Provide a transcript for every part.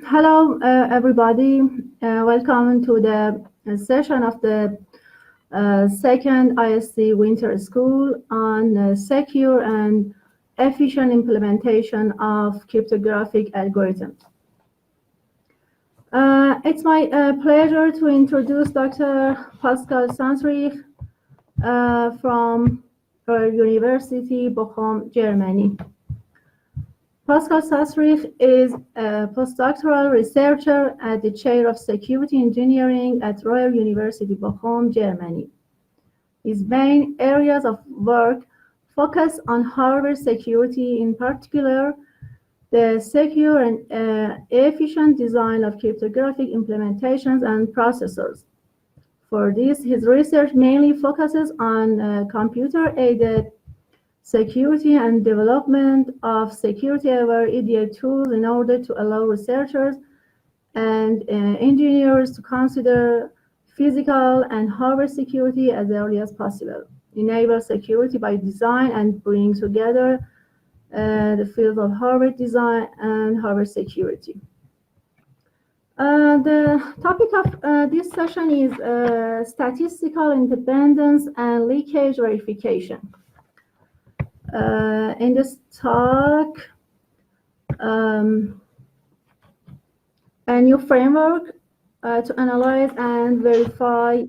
Hello, everybody. Welcome to the session of the Second ISC Winter School on secure and efficient implementation of cryptographic algorithms. It's my pleasure to introduce Dr. Pascal Sasdrich from Ruhr-Universität Bochum, Germany. Pascal Sasdrich is a postdoctoral researcher at the Chair of Security Engineering at Ruhr-Universität Bochum, Germany. His main areas of work focus on hardware security, in particular, the secure and efficient design of cryptographic implementations and processors. For this, his research mainly focuses on computer-aided security and development of security-aware EDA tools in order to allow researchers and engineers to consider physical and hardware security as early as possible, enable security by design, and bring together the fields of hardware design and hardware security. The topic of this session is statistical independence and leakage verification. In this talk, a new framework to analyze and verify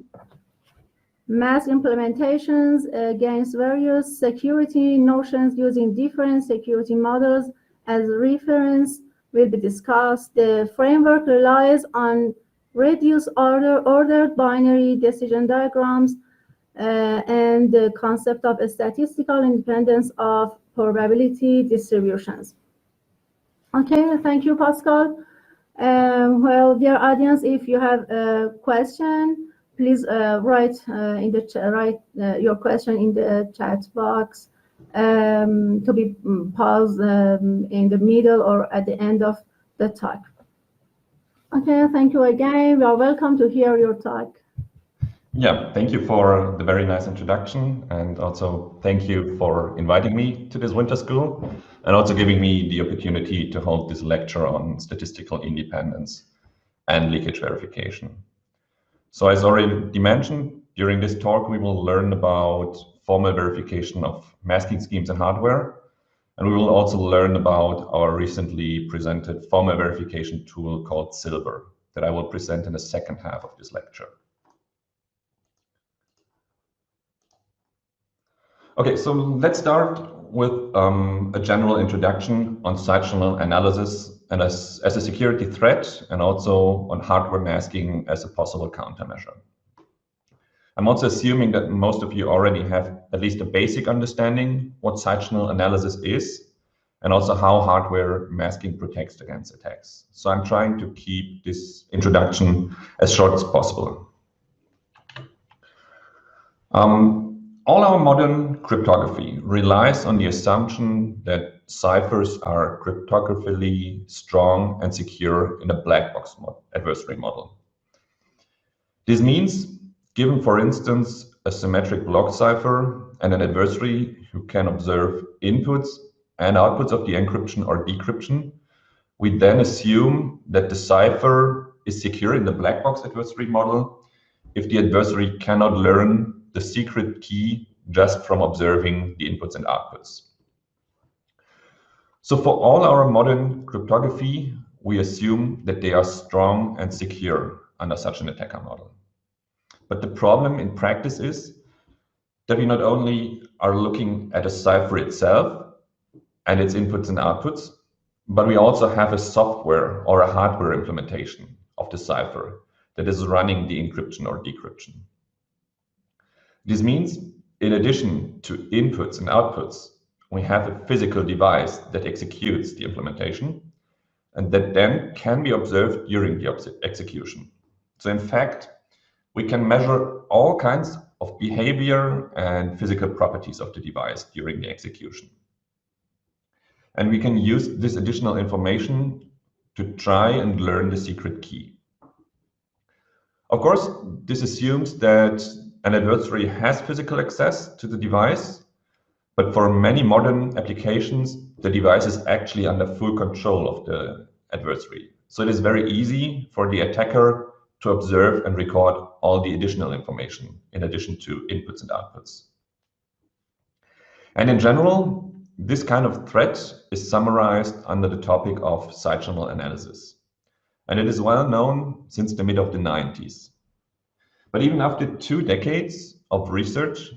mask implementations against various security notions using different security models as reference will be discussed. The framework relies on reduced ordered binary decision diagrams and the concept of a statistical independence of probability distributions. Okay, thank you, Pascal. Well, dear audience, if you have a question, please write your question in the chat box to be paused in the middle or at the end of the talk. Okay, thank you again. You are welcome to hear your talk. Yeah, thank you for the very nice introduction, and also thank you for inviting me to this winter school and also giving me the opportunity to hold this lecture on statistical independence and leakage verification. So as already mentioned, during this talk we will learn about formal verification of masking schemes and hardware, and we will also learn about our recently presented formal verification tool called Silver that I will present in the second half of this lecture. Okay, so let's start with a general introduction on side-channel analysis and as a security threat, and also on hardware masking as a possible countermeasure. I'm also assuming that most of you already have at least a basic understanding what side-channel analysis is, and also how hardware masking protects against attacks. So I'm trying to keep this introduction as short as possible. All our modern cryptography relies on the assumption that ciphers are cryptographically strong and secure in a black box adversary model. This means, given, for instance, a symmetric block cipher and an adversary who can observe inputs and outputs of the encryption or decryption, we then assume that the cipher is secure in the black box adversary model if the adversary cannot learn the secret key just from observing the inputs and outputs. So for all our modern cryptography, we assume that they are strong and secure under such an attacker model. But the problem in practice is that we not only are looking at a cipher itself and its inputs and outputs, but we also have a software or a hardware implementation of the cipher that is running the encryption or decryption. This means, in addition to inputs and outputs, we have a physical device that executes the implementation and that then can be observed during the execution. So in fact, we can measure all kinds of behavior and physical properties of the device during the execution. And we can use this additional information to try and learn the secret key. Of course, this assumes that an adversary has physical access to the device, but for many modern applications, the device is actually under full control of the adversary. So it is very easy for the attacker to observe and record all the additional information in addition to inputs and outputs. And in general, this kind of threat is summarized under the topic of sectional analysis. And it is well known since the mid of the 90s. But even after 2 decades of research,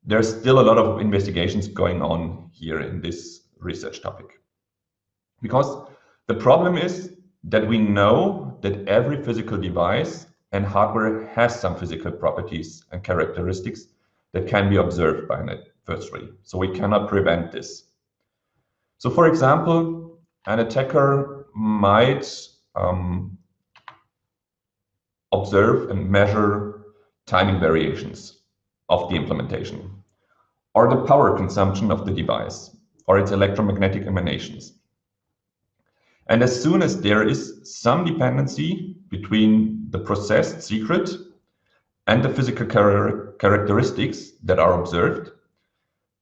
there's still a lot of investigations going on here in this research topic. Because the problem is that we know that every physical device and hardware has some physical properties and characteristics that can be observed by an adversary. So we cannot prevent this. So for example, an attacker might observe and measure timing variations of the implementation, or the power consumption of the device, or its electromagnetic emanations. And as soon as there is some dependency between the processed secret and the physical characteristics that are observed,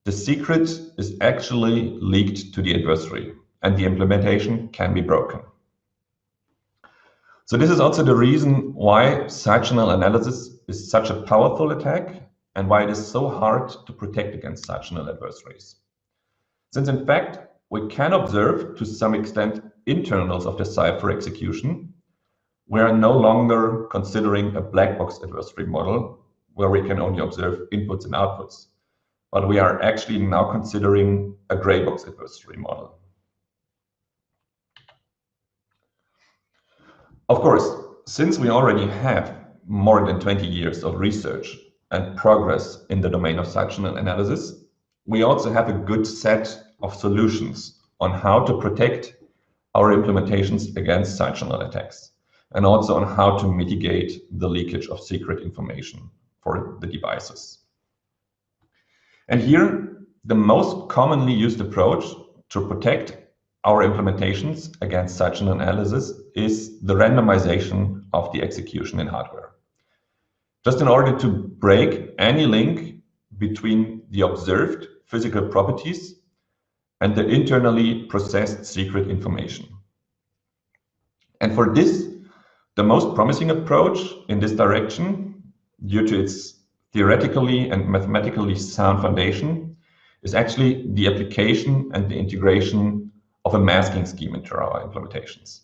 the secret is actually leaked to the adversary, and the implementation can be broken. So this is also the reason why sectional analysis is such a powerful attack and why it is so hard to protect against sectional adversaries. Since in fact, we can observe to some extent internals of the cipher execution, we are no longer considering a black box adversary model where we can only observe inputs and outputs, but we are actually now considering a gray box adversary model. Of course, since we already have more than 20 years of research and progress in the domain of sectional analysis, we also have a good set of solutions on how to protect our implementations against sectional attacks, and also on how to mitigate the leakage of secret information for the devices. And here, the most commonly used approach to protect our implementations against sectional analysis is the randomization of the execution in hardware. Just in order to break any link between the observed physical properties and the internally processed secret information. And for this, the most promising approach in this direction, due to its theoretically and mathematically sound foundation, is actually the application and the integration of a masking scheme into our implementations.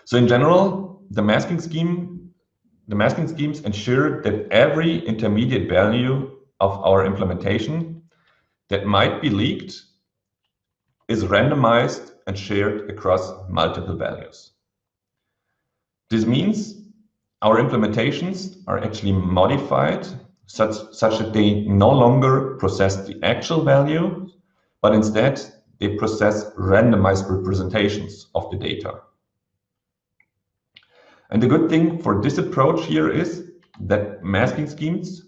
So in general, the masking schemes ensure that every intermediate value of our implementation that might be leaked is randomized and shared across multiple values. This means our implementations are actually modified such that they no longer process the actual value, but instead they process randomized representations of the data. And the good thing for this approach here is that masking schemes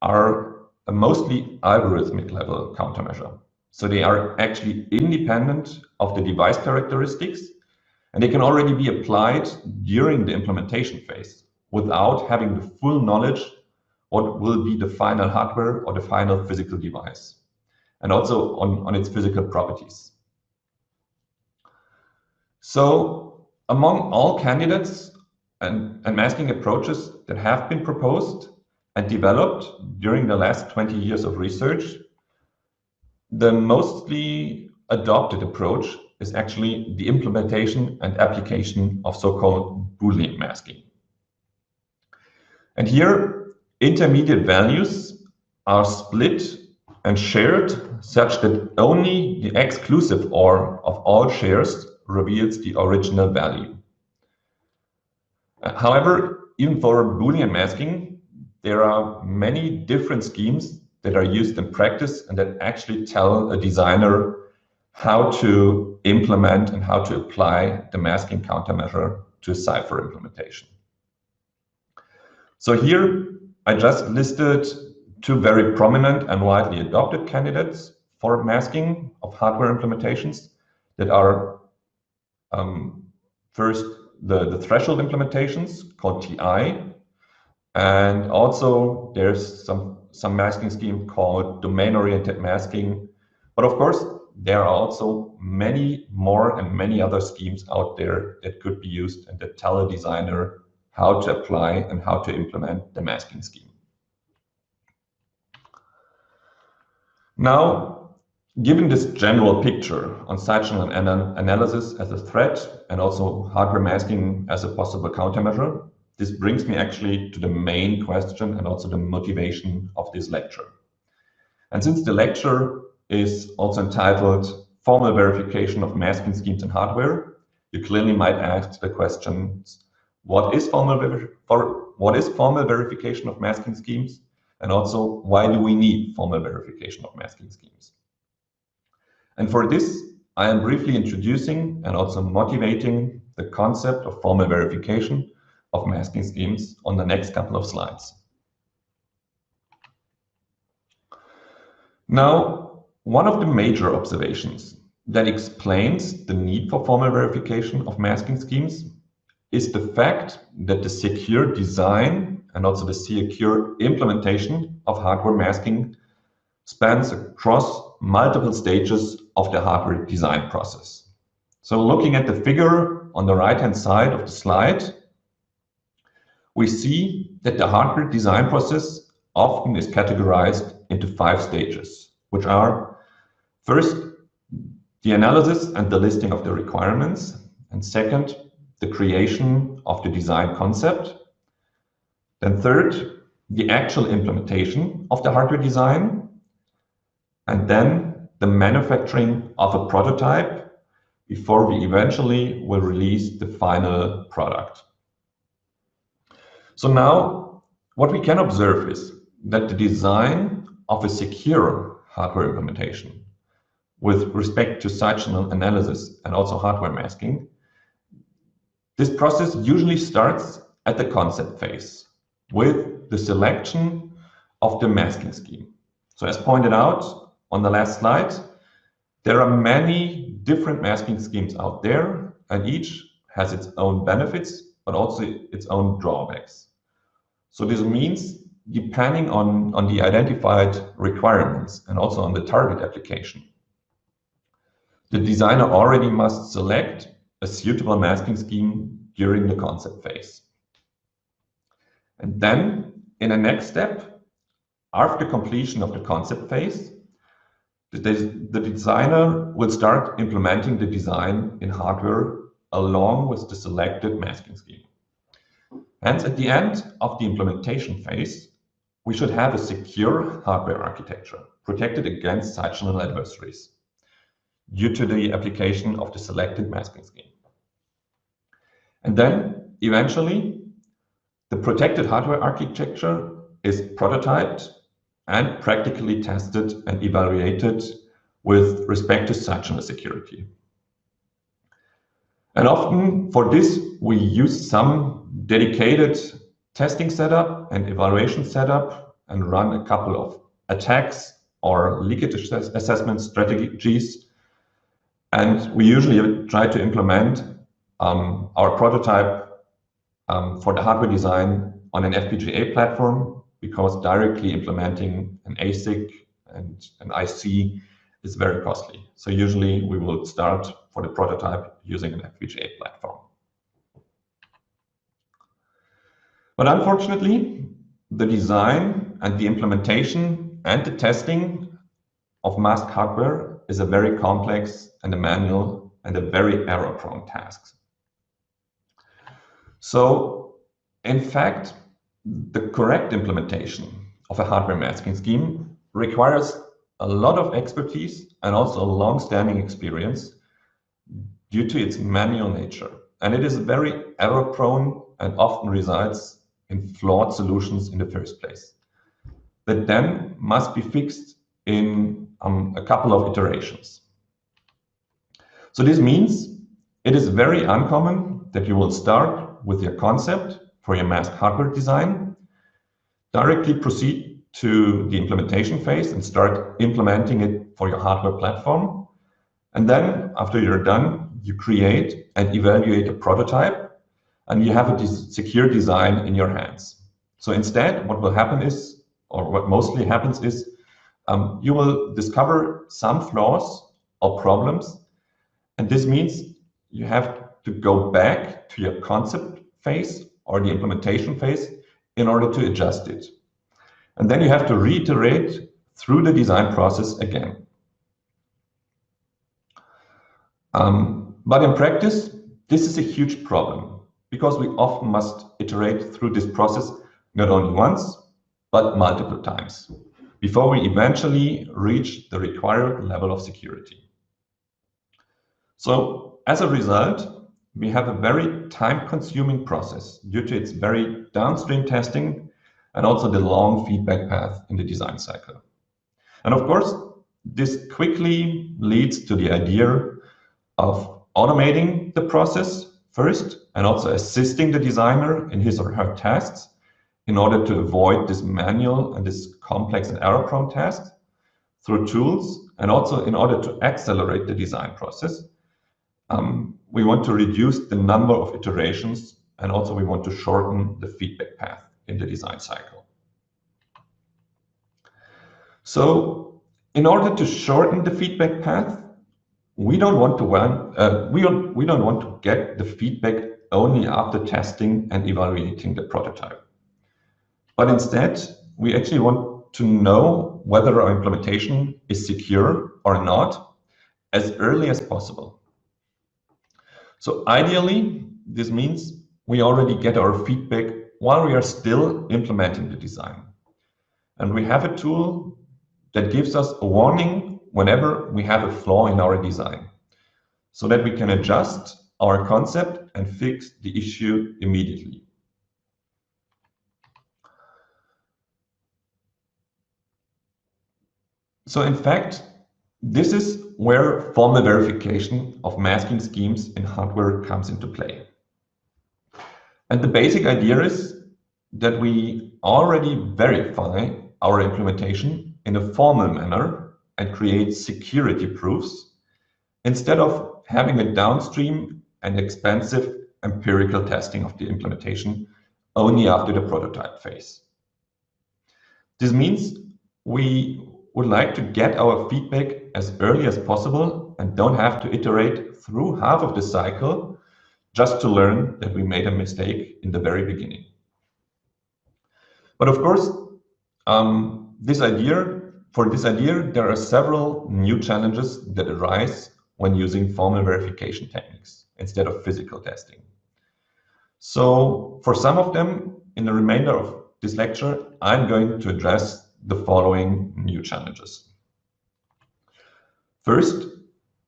are a mostly algorithmic level countermeasure. So they are actually independent of the device characteristics, and they can already be applied during the implementation phase without having the full knowledge what will be the final hardware or the final physical device, and also on its physical properties. So among all candidates and masking approaches that have been proposed and developed during the last 20 years of research, the mostly adopted approach is actually the implementation and application of so-called Boolean masking. And here, intermediate values are split and shared such that only the exclusive OR of all shares reveals the original value. However, even for Boolean masking, there are many different schemes that are used in practice and that actually tell a designer how to implement and how to apply the masking countermeasure to a cipher implementation. So here, I just listed two very prominent and widely adopted candidates for masking of hardware implementations that are first the threshold implementations called TI, and also there's some masking scheme called domain-oriented masking. But of course, there are also many more and many other schemes out there that could be used and that tell a designer how to apply and how to implement the masking scheme. Now, given this general picture on sectional analysis as a threat and also hardware masking as a possible countermeasure, this brings me actually to the main question and also the motivation of this lecture. And since the lecture is also entitled Formal Verification of Masking Schemes in Hardware, you clearly might ask the questions, what is formal verification of masking schemes? And also, why do we need formal verification of masking schemes? And for this, I am briefly introducing and also motivating the concept of formal verification of masking schemes on the next couple of slides. Now, one of the major observations that explains the need for formal verification of masking schemes is the fact that the secure design and also the secure implementation of hardware masking spans across multiple stages of the hardware design process. So looking at the figure on the right-hand side of the slide, we see that the hardware design process often is categorized into 5 stages, which are first, the analysis and the listing of the requirements, and second, the creation of the design concept, then third, the actual implementation of the hardware design, and then the manufacturing of a prototype before we eventually will release the final product. So now, what we can observe is that the design of a secure hardware implementation with respect to sectional analysis and also hardware masking, this process usually starts at the concept phase with the selection of the masking scheme. So as pointed out on the last slide, there are many different masking schemes out there, and each has its own benefits, but also its own drawbacks. So this means, depending on the identified requirements and also on the target application, the designer already must select a suitable masking scheme during the concept phase. And then, in the next step, after completion of the concept phase, the designer will start implementing the design in hardware along with the selected masking scheme. Hence, at the end of the implementation phase, we should have a secure hardware architecture protected against sectional adversaries due to the application of the selected masking scheme. And then, eventually, the protected hardware architecture is prototyped and practically tested and evaluated with respect to sectional security. And often for this, we use some dedicated testing setup and evaluation setup and run a couple of attacks or leakage assessment strategies. And we usually try to implement our prototype for the hardware design on an FPGA platform, because directly implementing an ASIC and an IC is very costly. So usually we will start for the prototype using an FPGA platform. But unfortunately, the design and the implementation and the testing of masked hardware is a very complex and a manual and a very error-prone task. So, in fact, the correct implementation of a hardware masking scheme requires a lot of expertise and also a long-standing experience due to its manual nature. And it is very error-prone and often results in flawed solutions in the first place, that then must be fixed in a couple of iterations. So this means it is very uncommon that you will start with your concept for your masked hardware design, directly proceed to the implementation phase and start implementing it for your hardware platform. And then after you're done, you create and evaluate a prototype, and you have a secure design in your hands. So instead, what will happen is, or what mostly happens is, you will discover some flaws or problems, and this means you have to go back to your concept phase or the implementation phase in order to adjust it. And then you have to reiterate through the design process again. But in practice, this is a huge problem because we often must iterate through this process not only once, but multiple times before we eventually reach the required level of security. So as a result, we have a very time-consuming process due to its very downstream testing and also the long feedback path in the design cycle. And of course, this quickly leads to the idea of automating the process first and also assisting the designer in his or her tasks in order to avoid this manual and this complex and error-prone tasks through tools, and also in order to accelerate the design process. We want to reduce the number of iterations, and also we want to shorten the feedback path in the design cycle. So in order to shorten the feedback path, we don't want to get the feedback only after testing and evaluating the prototype. But instead, we actually want to know whether our implementation is secure or not as early as possible. So ideally, this means we already get our feedback while we are still implementing the design. And we have a tool that gives us a warning whenever we have a flaw in our design, so that we can adjust our concept and fix the issue immediately. So in fact, this is where formal verification of masking schemes in hardware comes into play. And the basic idea is that we already verify our implementation in a formal manner and create security proofs instead of having a downstream and expensive empirical testing of the implementation only after the prototype phase. This means we would like to get our feedback as early as possible and don't have to iterate through half of the cycle just to learn that we made a mistake in the very beginning. But of course, for this idea, there are several new challenges that arise when using formal verification techniques instead of physical testing. So for some of them, in the remainder of this lecture, I'm going to address the following new challenges. First,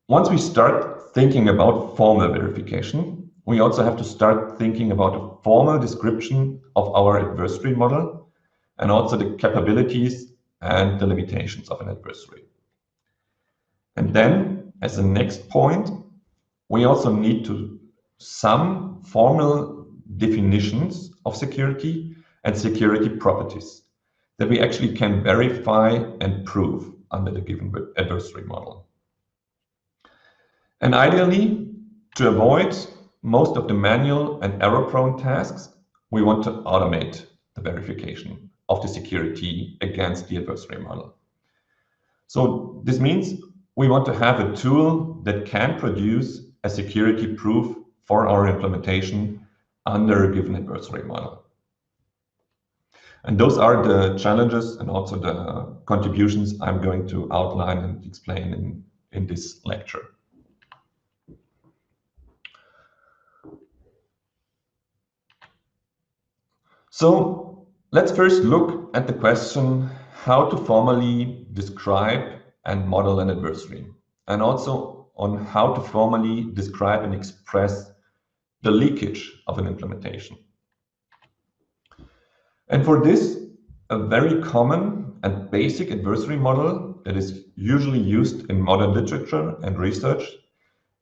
once we start thinking about formal verification, we also have to start thinking about a formal description of our adversary model and also the capabilities and the limitations of an adversary. And then, as a next point, we also need some formal definitions of security and security properties that we actually can verify and prove under the given adversary model. And ideally, to avoid most of the manual and error-prone tasks, we want to automate the verification of the security against the adversary model. So this means we want to have a tool that can produce a security proof for our implementation under a given adversary model. And those are the challenges and also the contributions I'm going to outline and explain in this lecture. So let's first look at the question how to formally describe and model an adversary, and also on how to formally describe and express the leakage of an implementation. And for this, a very common and basic adversary model that is usually used in modern literature and research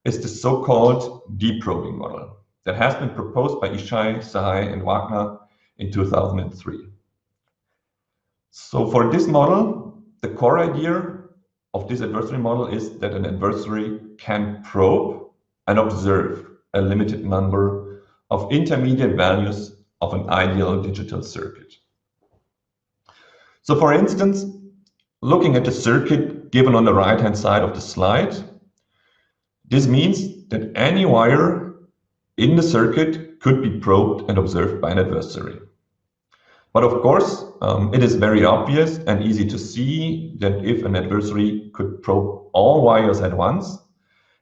is the so-called deprobing model that has been proposed by Ishai, Sahai, and Wagner in 2003. So for this model, the core idea of this adversary model is that an adversary can probe and observe a limited number of intermediate values of an ideal digital circuit. So for instance, looking at the circuit given on the right-hand side of the slide, this means that any wire in the circuit could be probed and observed by an adversary. But of course, it is very obvious and easy to see that if an adversary could probe all wires at once,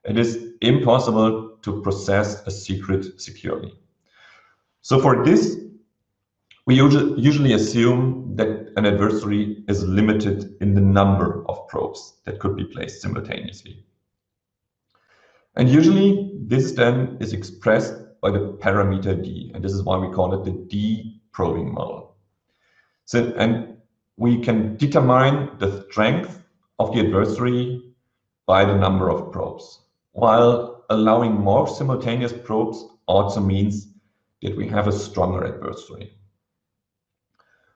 it is impossible to process a secret securely. So for this, we usually assume that an adversary is limited in the number of probes that could be placed simultaneously. And usually this then is expressed by the parameter D, and this is why we call it the D probing model. So, and we can determine the strength of the adversary by the number of probes, while allowing more simultaneous probes also means that we have a stronger adversary.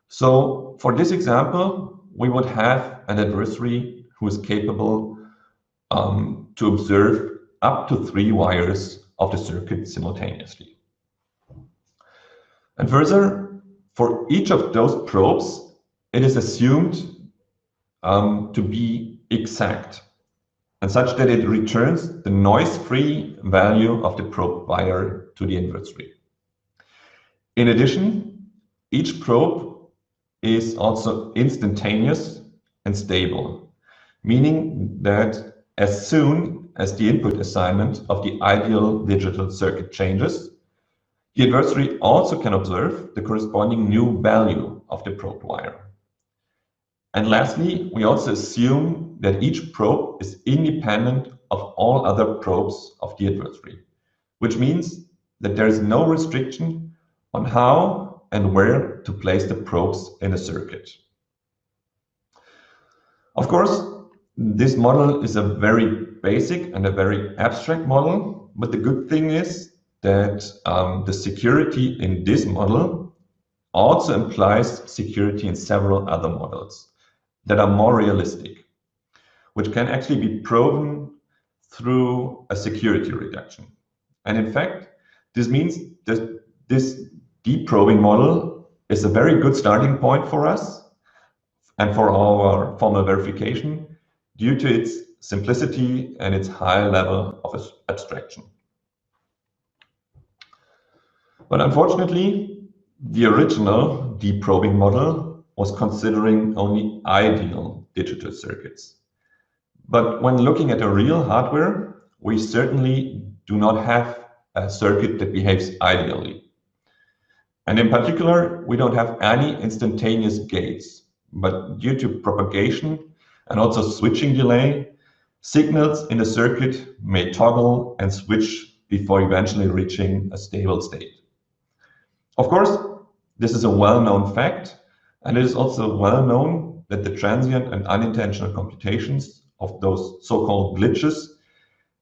So for this example, we would have an adversary who is capable to observe up to 3 wires of the circuit simultaneously. And further, for each of those probes, it is assumed to be exact, and such that it returns the noise-free value of the probe wire to the adversary. In addition, each probe is also instantaneous and stable, meaning that as soon as the input assignment of the ideal digital circuit changes, the adversary also can observe the corresponding new value of the probed wire. And lastly, we also assume that each probe is independent of all other probes of the adversary, which means that there is no restriction on how and where to place the probes in a circuit. Of course, this model is a very basic and a very abstract model, but the good thing is that the security in this model also implies security in several other models that are more realistic, which can actually be proven through a security reduction. And in fact, this means that this deep probing model is a very good starting point for us and for our formal verification due to its simplicity and its high level of abstraction. But unfortunately, the original deep probing model was considering only ideal digital circuits. But when looking at a real hardware, we certainly do not have a circuit that behaves ideally. And in particular, we don't have any instantaneous gates, but due to propagation and also switching delay, signals in the circuit may toggle and switch before eventually reaching a stable state. Of course, this is a well-known fact, and it is also well known that the transient and unintentional computations of those so-called glitches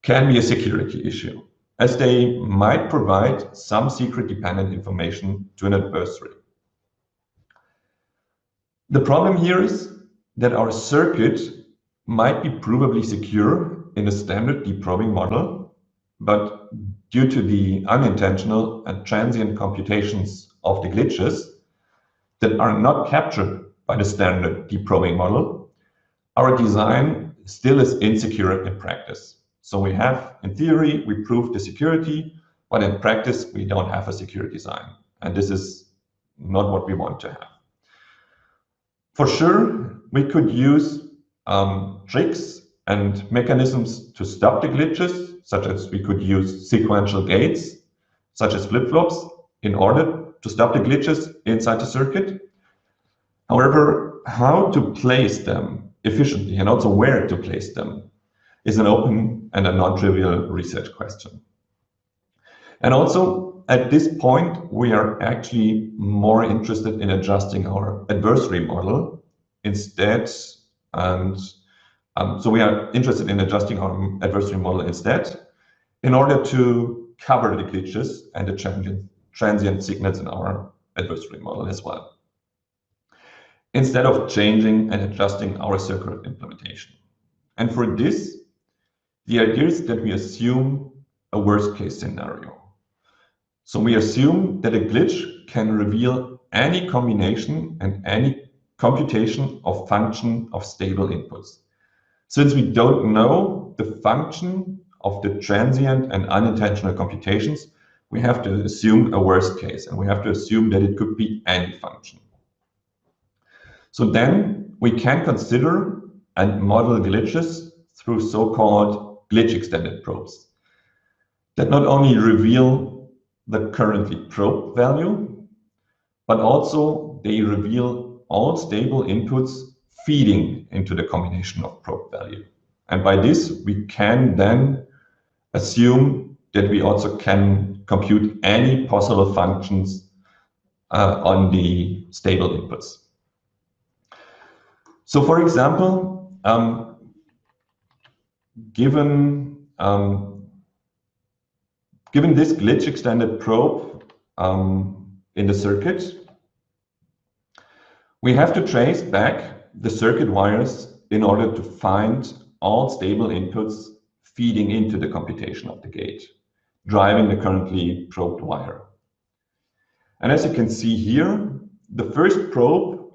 can be a security issue, as they might provide some secret-dependent information to an adversary. The problem here is that our circuit might be provably secure in a standard deep probing model, but due to the unintentional and transient computations of the glitches that are not captured by the standard deep probing model, our design still is insecure in practice. So we have, in theory, we prove the security, but in practice, we don't have a secure design. And this is not what we want to have. For sure, we could use tricks and mechanisms to stop the glitches, such as we could use sequential gates, such as flip-flops, in order to stop the glitches inside the circuit. However, how to place them efficiently and also where to place them is an open and a non-trivial research question. And also, at this point, we are actually more interested in adjusting our adversary model instead. And so we are interested in adjusting our adversary model instead in order to cover the glitches and the transient signals in our adversary model as well. instead of changing and adjusting our circuit implementation. And for this, the idea is that we assume a worst case scenario. So we assume that a glitch can reveal any combination and any computation of function of stable inputs. Since we don't know the function of the transient and unintentional computations, we have to assume a worst case, and we have to assume that it could be any function. So then we can consider and model glitches through so-called glitch extended probes that not only reveal the currently probed value, but also they reveal all stable inputs feeding into the combination of probe value. And by this, we can then assume that we also can compute any possible functions on the stable inputs. So for example, given this glitch extended probe in the circuit, we have to trace back the circuit wires in order to find all stable inputs feeding into the computation of the gate, driving the currently probed wire. And as you can see here, the first probe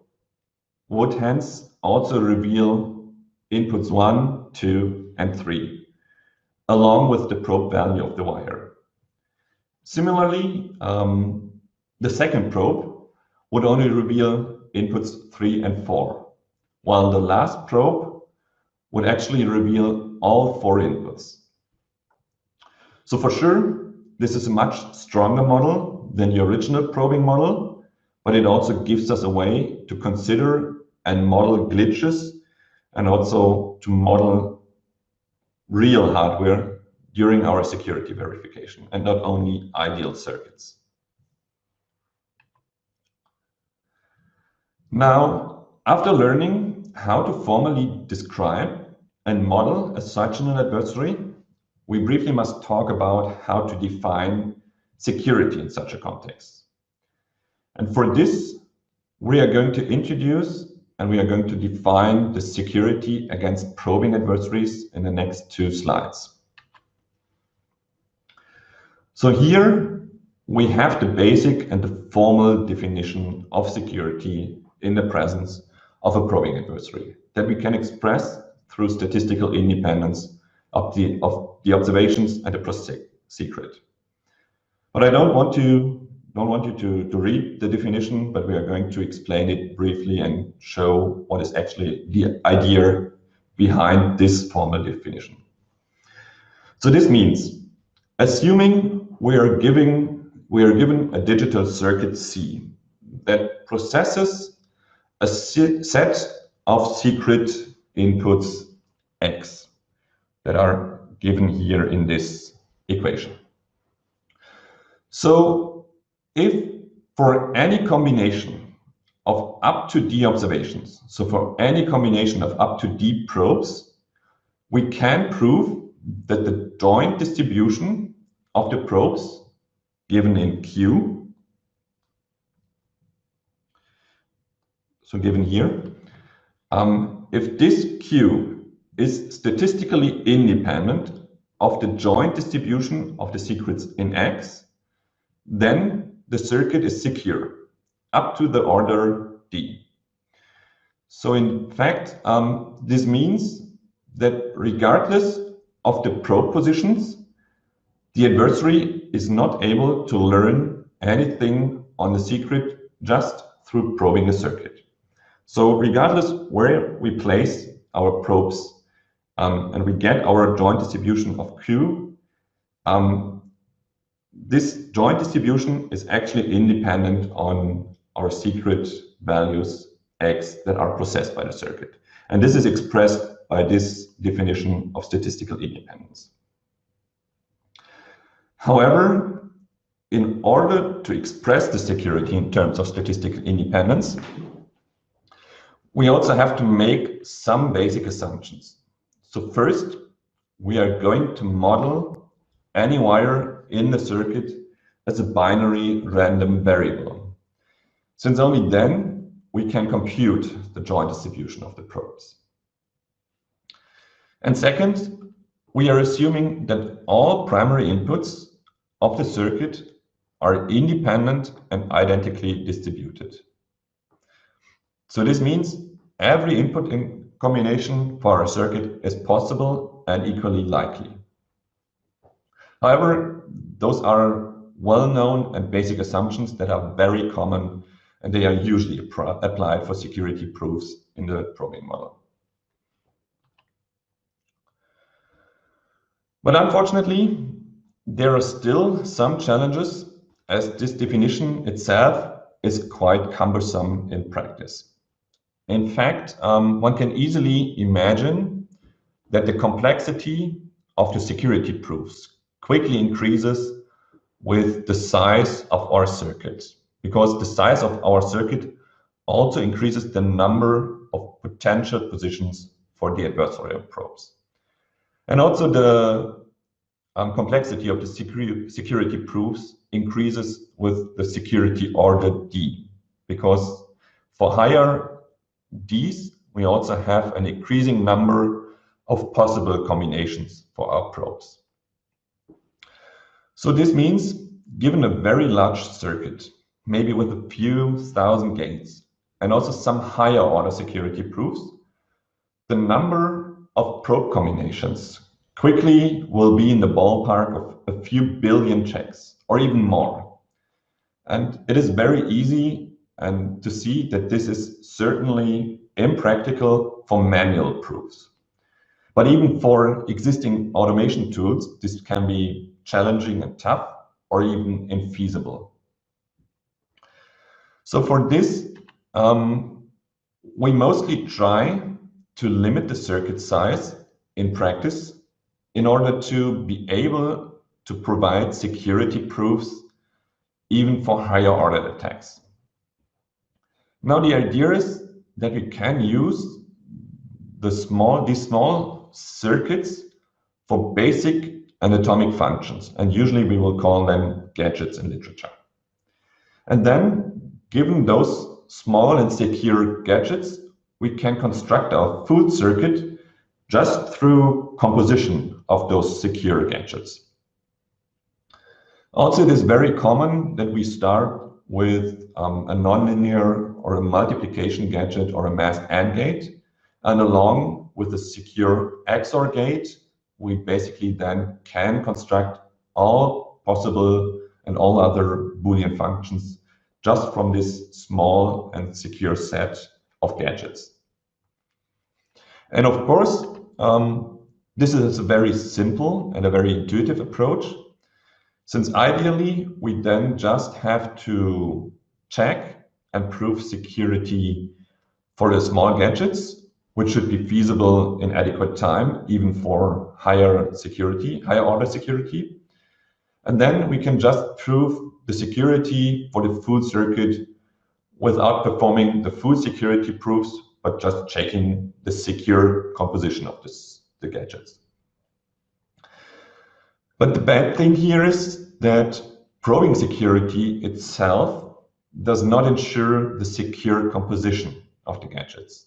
would hence also reveal inputs 1, 2, and 3, along with the probe value of the wire. Similarly, the second probe would only reveal inputs 3 and 4, while the last probe would actually reveal all 4 inputs. So for sure, this is a much stronger model than the original probing model, but it also gives us a way to consider and model glitches and also to model real hardware during our security verification and not only ideal circuits. Now, after learning how to formally describe and model a sectional adversary, we briefly must talk about how to define security in such a context. And for this, we are going to introduce and we are going to define the security against probing adversaries in the next 2 slides. So here we have the basic and the formal definition of security in the presence of a probing adversary that we can express through statistical independence of the observations and the process secret. But I don't want you to read the definition, but we are going to explain it briefly and show what is actually the idea behind this formal definition. So this means, assuming we are given a digital circuit C that processes a set of secret inputs X that are given here in this equation. So if for any combination of up to D observations, so for any combination of up to D probes, we can prove that the joint distribution of the probes given in Q, so given here, if this Q is statistically independent of the joint distribution of the secrets in X, then the circuit is secure up to the order D. So in fact, this means that regardless of the probe positions, the adversary is not able to learn anything on the secret just through probing the circuit. So regardless where we place our probes and we get our joint distribution of Q, this joint distribution is actually independent on our secret values X that are processed by the circuit. And this is expressed by this definition of statistical independence. However, in order to express the security in terms of statistical independence, we also have to make some basic assumptions. So first, we are going to model any wire in the circuit as a binary random variable, since only then we can compute the joint distribution of the probes. And second, we are assuming that all primary inputs of the circuit are independent and identically distributed. So this means every input in combination for a circuit is possible and equally likely. However, those are well-known and basic assumptions that are very common, and they are usually applied for security proofs in the probing model. But unfortunately, there are still some challenges, as this definition itself is quite cumbersome in practice. In fact, one can easily imagine that the complexity of the security proofs quickly increases with the size of our circuit, because the size of our circuit also increases the number of potential positions for the adversarial probes. And also the complexity of the security proofs increases with the security order D, because for higher Ds, we also have an increasing number of possible combinations for our probes. So this means, given a very large circuit, maybe with a few thousand gates, and also some higher order security proofs, the number of probe combinations quickly will be in the ballpark of a few billion checks, or even more. And it is very easy to see that this is certainly impractical for manual proofs. But even for existing automation tools, this can be challenging and tough, or even infeasible. So for this, we mostly try to limit the circuit size in practice in order to be able to provide security proofs even for higher order attacks. Now the idea is that we can use these small circuits for basic and atomic functions, and usually we will call them gadgets in literature. And then, given those small and secure gadgets, we can construct our full circuit just through composition of those secure gadgets. Also, it is very common that we start with a nonlinear or a multiplication gadget or a masked AND gate, and along with a secure XOR gate, we basically then can construct all possible and all other Boolean functions just from this small and secure set of gadgets. And of course, this is a very simple and a very intuitive approach, since ideally we then just have to check and prove security for the small gadgets, which should be feasible in adequate time, even for higher order security. And then we can just prove the security for the full circuit without performing the full security proofs, but just checking the secure composition of the gadgets. But the bad thing here is that probing security itself does not ensure the secure composition of the gadgets.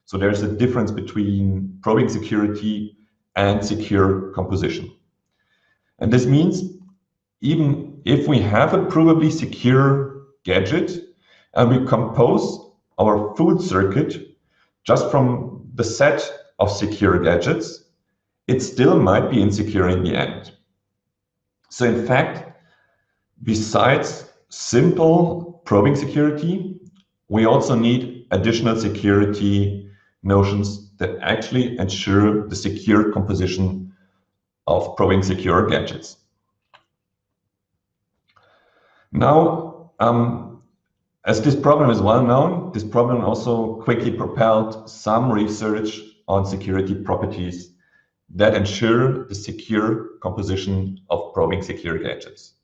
So there's a difference between probing security and secure composition. And this means even if we have a provably secure gadget and we compose our full circuit just from the set of secure gadgets, it still might be insecure in the end. So in fact, besides simple probing security, we also need additional security notions that actually ensure the secure composition of probing secure gadgets. Now, as this problem is well known, this problem also quickly propelled some research on security properties that ensure the secure composition of probing secure gadgets.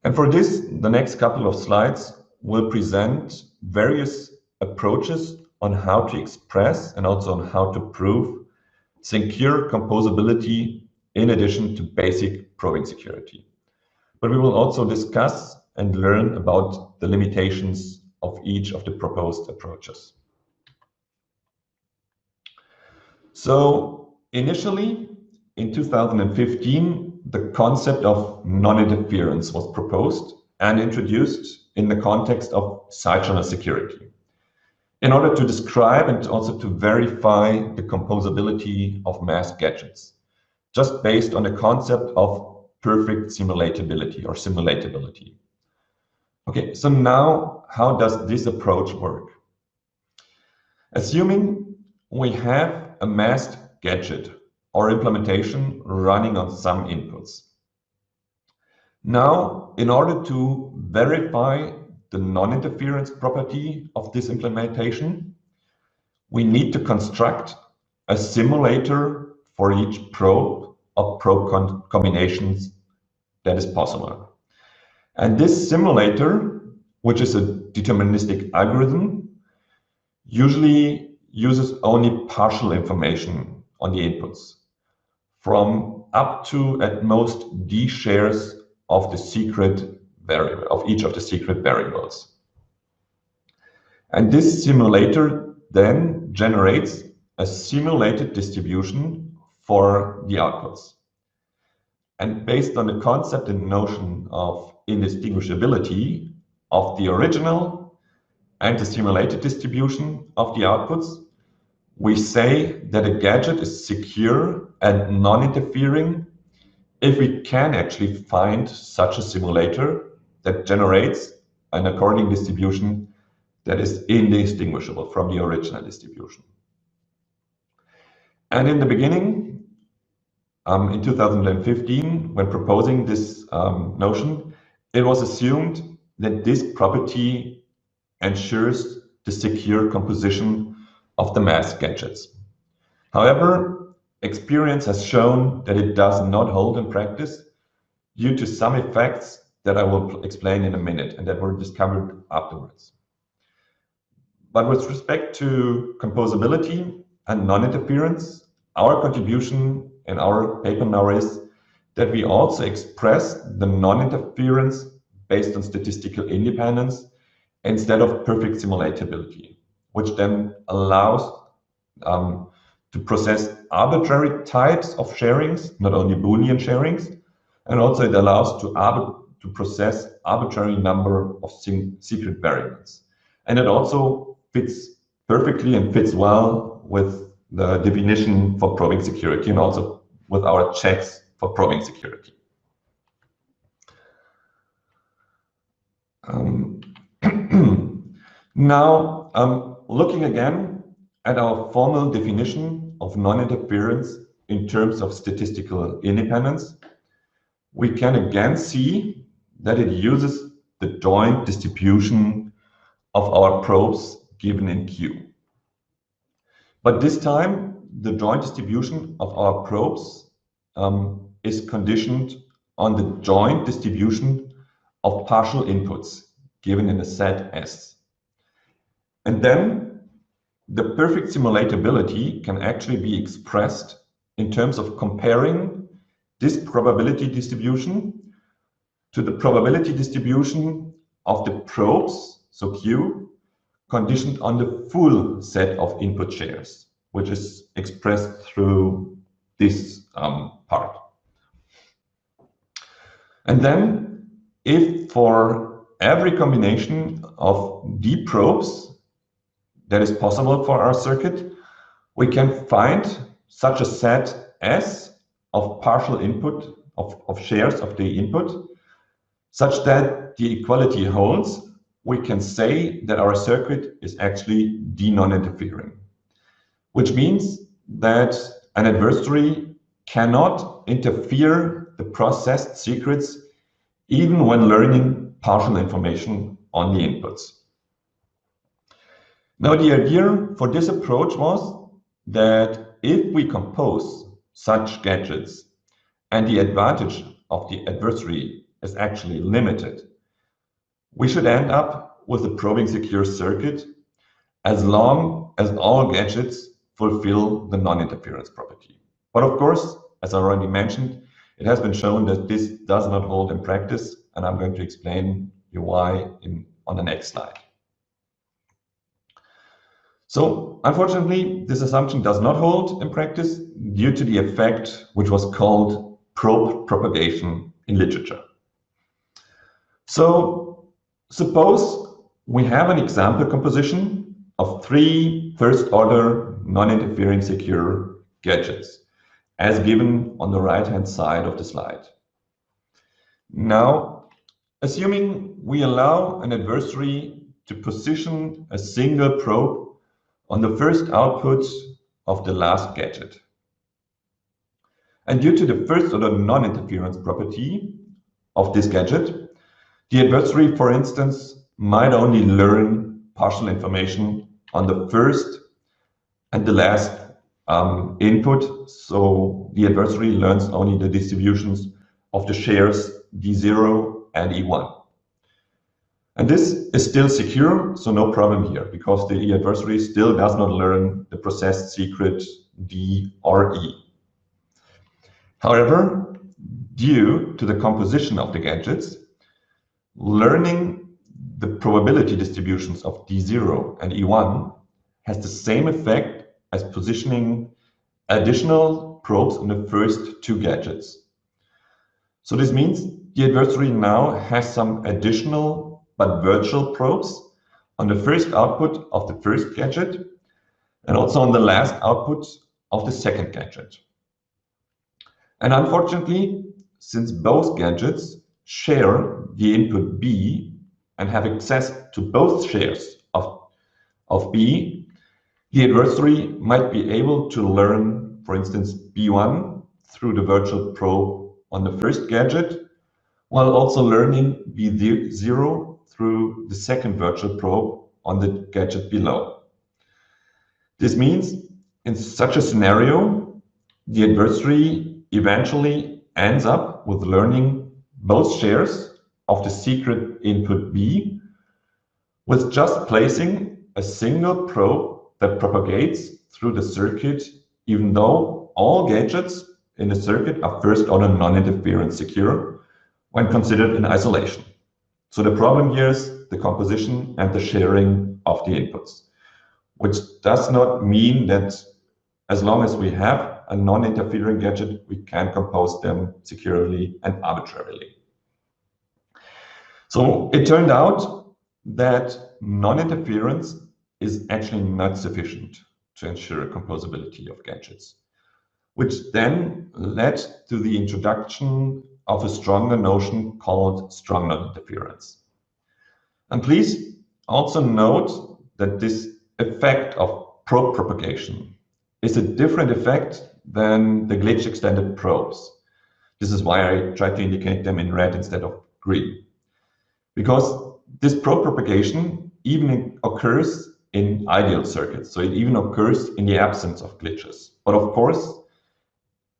And for this, the next couple of slides will present various approaches on how to express and also on how to prove secure composability in addition to basic probing security. But we will also discuss and learn about the limitations of each of the proposed approaches. So initially, in 2015, the concept of non-interference was proposed and introduced in the context of site-channel security, in order to describe and also to verify the composability of masked gadgets, just based on the concept of perfect simulatability or simulatability. Okay, so now how does this approach work? Assuming we have a masked gadget or implementation running on some inputs. Now, in order to verify the non-interference property of this implementation, we need to construct a simulator for each probe of probe combinations that is possible. And this simulator, which is a deterministic algorithm, usually uses only partial information on the inputs, from up to at most d shares of the secret variable, of each of the secret variables. And this simulator then generates a simulated distribution for the outputs. And based on the concept and notion of indistinguishability of the original and the simulated distribution of the outputs, we say that a gadget is secure and non-interfering if we can actually find such a simulator that generates an according distribution that is indistinguishable from the original distribution. And in the beginning, in 2015, when proposing this notion, it was assumed that this property ensures the secure composition of the masked gadgets. However, experience has shown that it does not hold in practice due to some effects that I will explain in a minute and that were discovered afterwards. But with respect to composability and non-interference, our contribution in our paper now is that we also express the non-interference based on statistical independence instead of perfect simulatability, which then allows to process arbitrary types of sharings, not only Boolean sharings, and also it allows to process arbitrary number of secret variables. And it also fits perfectly and fits well with the definition for probing security and also with our checks for probing security. Now, looking again at our formal definition of non-interference in terms of statistical independence, we can again see that it uses the joint distribution of our probes given in Q. But this time, the joint distribution of our probes is conditioned on the joint distribution of partial inputs given in a set S. And then the perfect simulatability can actually be expressed in terms of comparing this probability distribution to the probability distribution of the probes, so Q, conditioned on the full set of input shares, which is expressed through this part. And then if for every combination of D probes that is possible for our circuit, we can find such a set S of partial input, of shares of the input, such that the equality holds, we can say that our circuit is actually D non-interfering, which means that an adversary cannot interfere the processed secrets even when learning partial information on the inputs. Now, the idea for this approach was that if we compose such gadgets and the advantage of the adversary is actually limited, we should end up with a probing secure circuit as long as all gadgets fulfill the non-interference property. But of course, as I already mentioned, it has been shown that this does not hold in practice, and I'm going to explain you why on the next slide. So unfortunately, this assumption does not hold in practice due to the effect which was called probe propagation in literature. So suppose we have an example composition of 3 first-order non-interfering secure gadgets, as given on the right-hand side of the slide. Now, assuming we allow an adversary to position a single probe on the first output of the last gadget. And due to the first-order non-interference property of this gadget, the adversary, for instance, might only learn partial information on the first and the last input. So the adversary learns only the distributions of the shares D0 and E1. And this is still secure, so no problem here, because the adversary still does not learn the processed secret D or E. However, due to the composition of the gadgets, learning the probability distributions of D0 and E1 has the same effect as positioning additional probes on the first 2 gadgets. So this means the adversary now has some additional but virtual probes on the first output of the first gadget and also on the last output of the second gadget. And unfortunately, since both gadgets share the input B and have access to both shares of B, the adversary might be able to learn, for instance, B1 through the virtual probe on the first gadget, while also learning B0 through the second virtual probe on the gadget below. This means in such a scenario, the adversary eventually ends up with learning both shares of the secret input B with just placing a single probe that propagates through the circuit, even though all gadgets in the circuit are first-order non-interference secure when considered in isolation. So the problem here is the composition and the sharing of the inputs, which does not mean that as long as we have a non-interfering gadget, we can compose them securely and arbitrarily. So it turned out that non-interference is actually not sufficient to ensure composability of gadgets, which then led to the introduction of a stronger notion called strong non-interference. And please also note that this effect of probe propagation is a different effect than the glitch extended probes. This is why I try to indicate them in red instead of green. Because this probe propagation even occurs in ideal circuits, so it even occurs in the absence of glitches. But of course,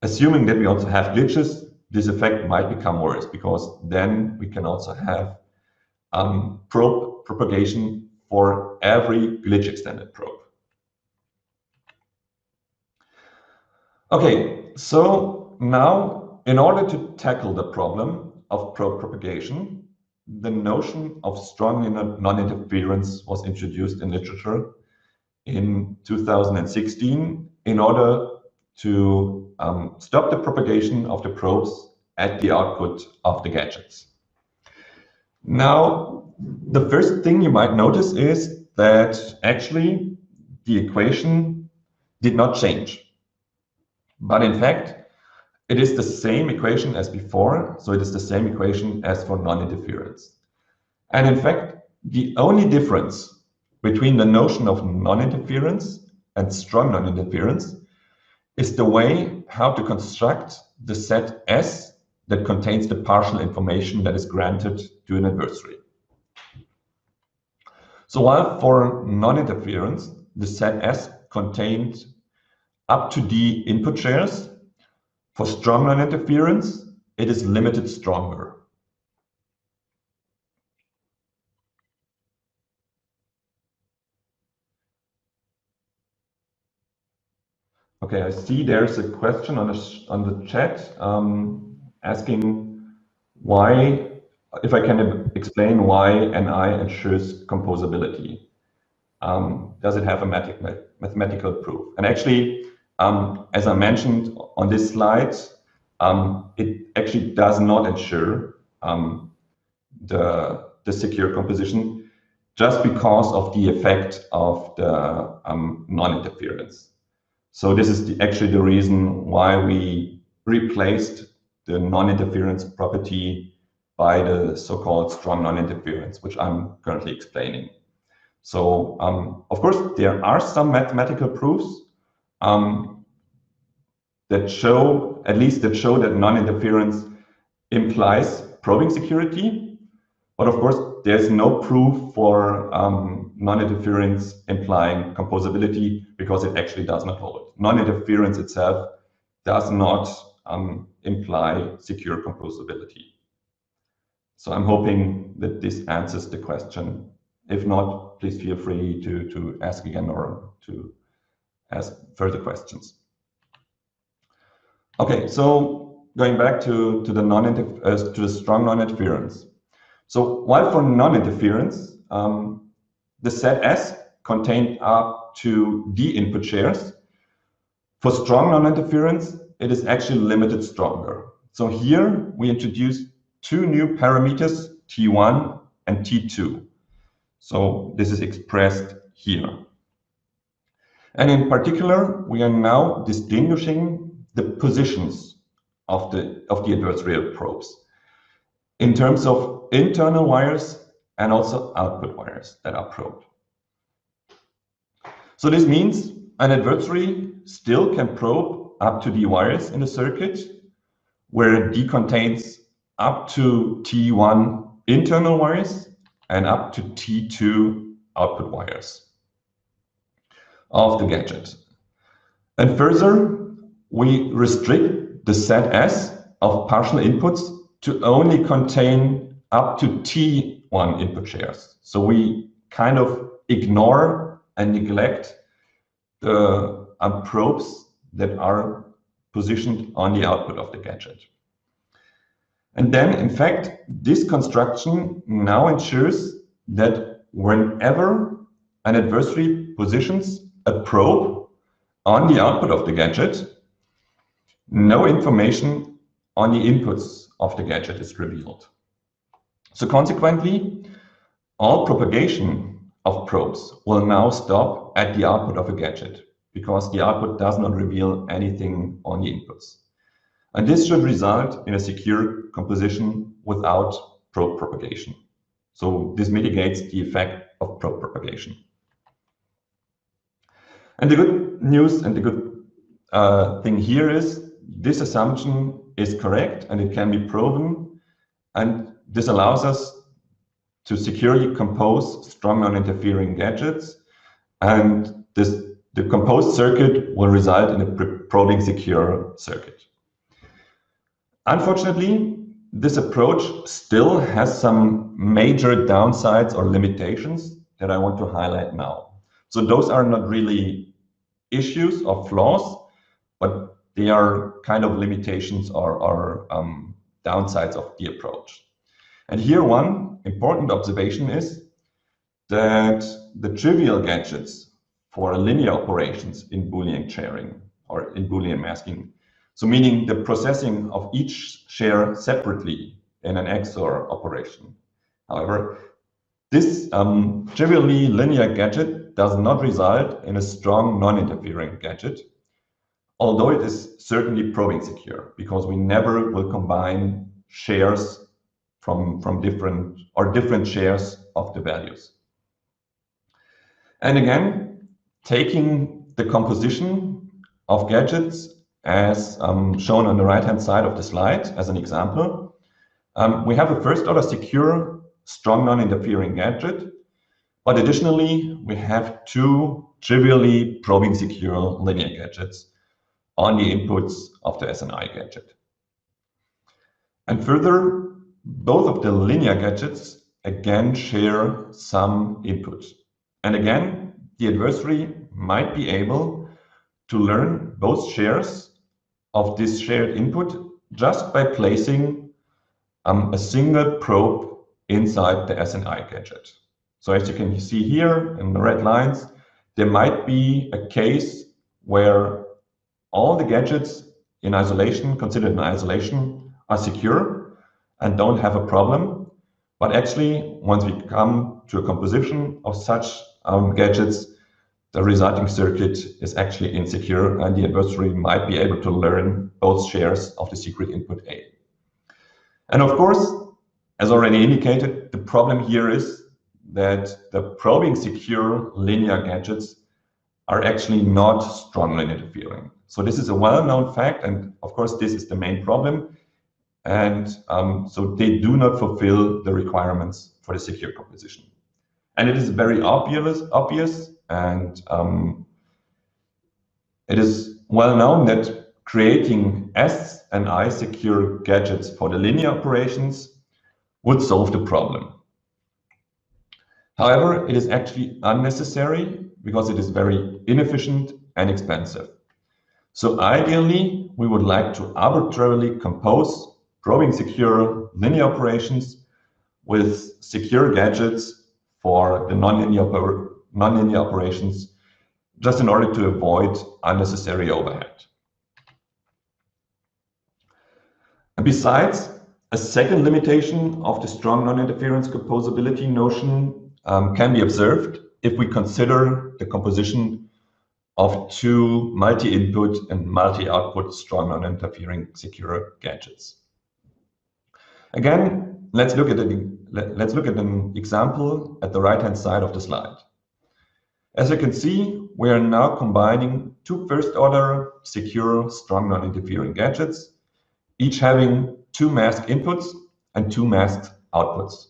assuming that we also have glitches, this effect might become worse, because then we can also have probe propagation for every glitch extended probe. Okay, so now in order to tackle the problem of probe propagation, the notion of strong non-interference was introduced in literature in 2016 in order to stop the propagation of the probes at the output of the gadgets. Now, the first thing you might notice is that actually the equation did not change. But in fact, it is the same equation as before, so it is the same equation as for non-interference. And in fact, the only difference between the notion of non-interference and strong non-interference is the way how to construct the set S that contains the partial information that is granted to an adversary. So while for non-interference, the set S contained up to D input shares, for strong non-interference, it is limited stronger. Okay, I see there's a question on the chat asking why, if I can explain why NI ensures composability. does it have a mathematical proof? And actually, as I mentioned on this slide, it actually does not ensure the secure composition just because of the effect of the non-interference. So this is actually the reason why we replaced the non-interference property by the so-called strong non-interference, which I'm currently explaining. So of course, there are some mathematical proofs that show that non-interference implies probing security, but of course, there's no proof for non-interference implying composability because it actually does not hold. Non-interference itself does not imply secure composability. So I'm hoping that this answers the question. If not, please feel free to ask again or to ask further questions. Okay, so going back to the strong non-interference. So while for non-interference, the set S contained up to D input shares, for strong non-interference, it is actually limited stronger. So here we introduced two new parameters, T1 and T2. So this is expressed here. And in particular, we are now distinguishing the positions of the adversarial probes in terms of internal wires and also output wires that are probed. So this means an adversary still can probe up to D wires in the circuit, where D contains up to T1 internal wires and up to T2 output wires of the gadget. And further, we restrict the set S of partial inputs to only contain up to T1 input shares. So we kind of ignore and neglect the probes that are positioned on the output of the gadget. And then, in fact, this construction now ensures that whenever an adversary positions a probe on the output of the gadget, no information on the inputs of the gadget is revealed. So consequently, all propagation of probes will now stop at the output of a gadget because the output does not reveal anything on the inputs. And this should result in a secure composition without probe propagation. So this mitigates the effect of probe propagation. And the good news and the good thing here is this assumption is correct and it can be proven. And this allows us to securely compose strong non-interfering gadgets. And the composed circuit will result in a probing secure circuit. Unfortunately, this approach still has some major downsides or limitations that I want to highlight now. So those are not really issues or flaws, but they are kind of limitations or downsides of the approach. And here one important observation is that the trivial gadgets for linear operations in Boolean sharing or in Boolean masking, so meaning the processing of each share separately in an XOR operation. However, this trivially linear gadget does not result in a strong non-interfering gadget, although it is certainly probing secure because we never will combine shares from different shares of the values. And again, taking the composition of gadgets as shown on the right-hand side of the slide as an example, we have a first-order secure, strong non-interfering gadget, but additionally, we have two trivially probing secure linear gadgets on the inputs of the SNI gadget. And further, both of the linear gadgets again share some input. And again, the adversary might be able to learn both shares of this shared input just by placing a single probe inside the SNI gadget. So as you can see here in the red lines, there might be a case where all the gadgets in isolation, considered in isolation, are secure and don't have a problem. But actually, once we come to a composition of such gadgets, the resulting circuit is actually insecure, and the adversary might be able to learn both shares of the secret input A. And of course, as already indicated, the problem here is that the probing secure linear gadgets are actually not strongly interfering. So this is a well-known fact, and of course this is the main problem. And so they do not fulfill the requirements for the secure composition. And it is very obvious and it is well known that creating S and I secure gadgets for the linear operations would solve the problem. However, it is actually unnecessary because it is very inefficient and expensive. So ideally, we would like to arbitrarily compose probing secure linear operations with secure gadgets for the non-linear operations, just in order to avoid unnecessary overhead. And besides, a second limitation of the strong non-interference composability notion can be observed if we consider the composition of two multi-input and multi-output strong non-interfering secure gadgets. Again, let's look at an example at the right-hand side of the slide. As you can see, we are now combining two first-order secure strong non-interfering gadgets, each having two masked inputs and two masked outputs.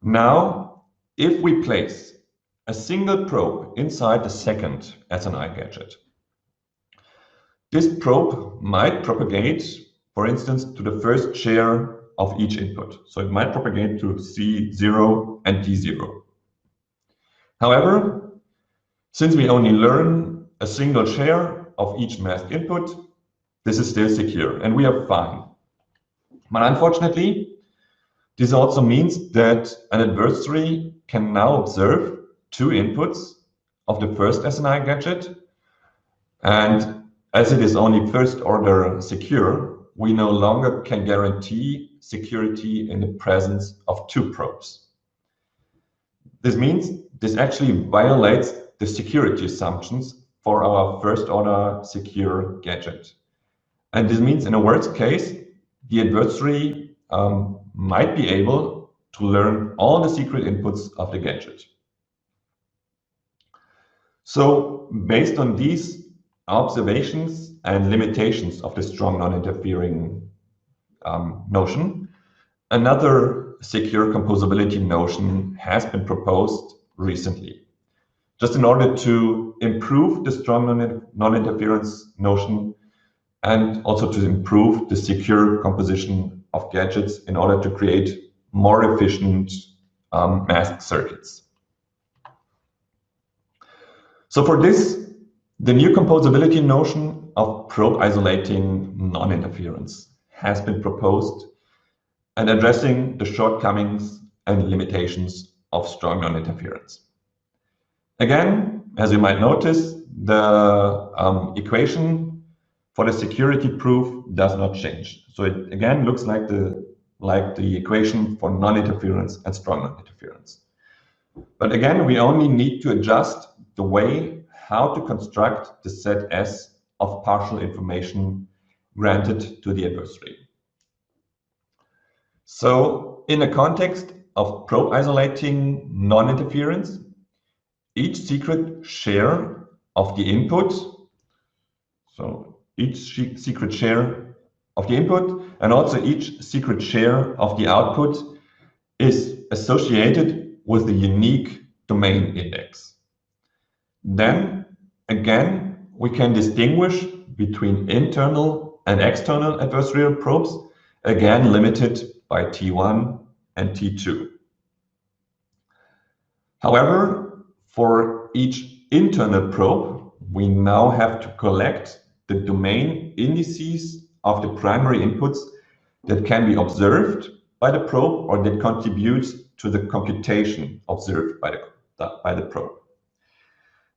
Now, if we place a single probe inside the second SNI gadget, this probe might propagate, for instance, to the first share of each input. So it might propagate to C0 and D0. However, since we only learn a single share of each masked input, this is still secure and we are fine. But unfortunately, this also means that an adversary can now observe two inputs of the first SNI gadget, and as it is only first order secure, we no longer can guarantee security in the presence of two probes. This means this actually violates the security assumptions for our first order secure gadget. And this means in a worst case, the adversary might be able to learn all the secret inputs of the gadget. So based on these observations and limitations of the strong non-interfering notion, another secure composability notion has been proposed recently, just in order to improve the strong non-interference notion and also to improve the secure composition of gadgets in order to create more efficient masked circuits. So for this, the new composability notion of probe isolating non-interference has been proposed and addressing the shortcomings and limitations of strong non-interference. Again, as you might notice, the equation for the security proof does not change. So it again looks like the equation for non-interference and strong non-interference. But again, we only need to adjust the way how to construct the set S of partial information granted to the adversary. So in the context of probe isolating non-interference, each secret share of the input, so each secret share of the input and also each secret share of the output is associated with the unique domain index. Then again, we can distinguish between internal and external adversarial probes, again limited by T1 and T2. However, for each internal probe, we now have to collect the domain indices of the primary inputs that can be observed by the probe or that contribute to the computation observed by the probe.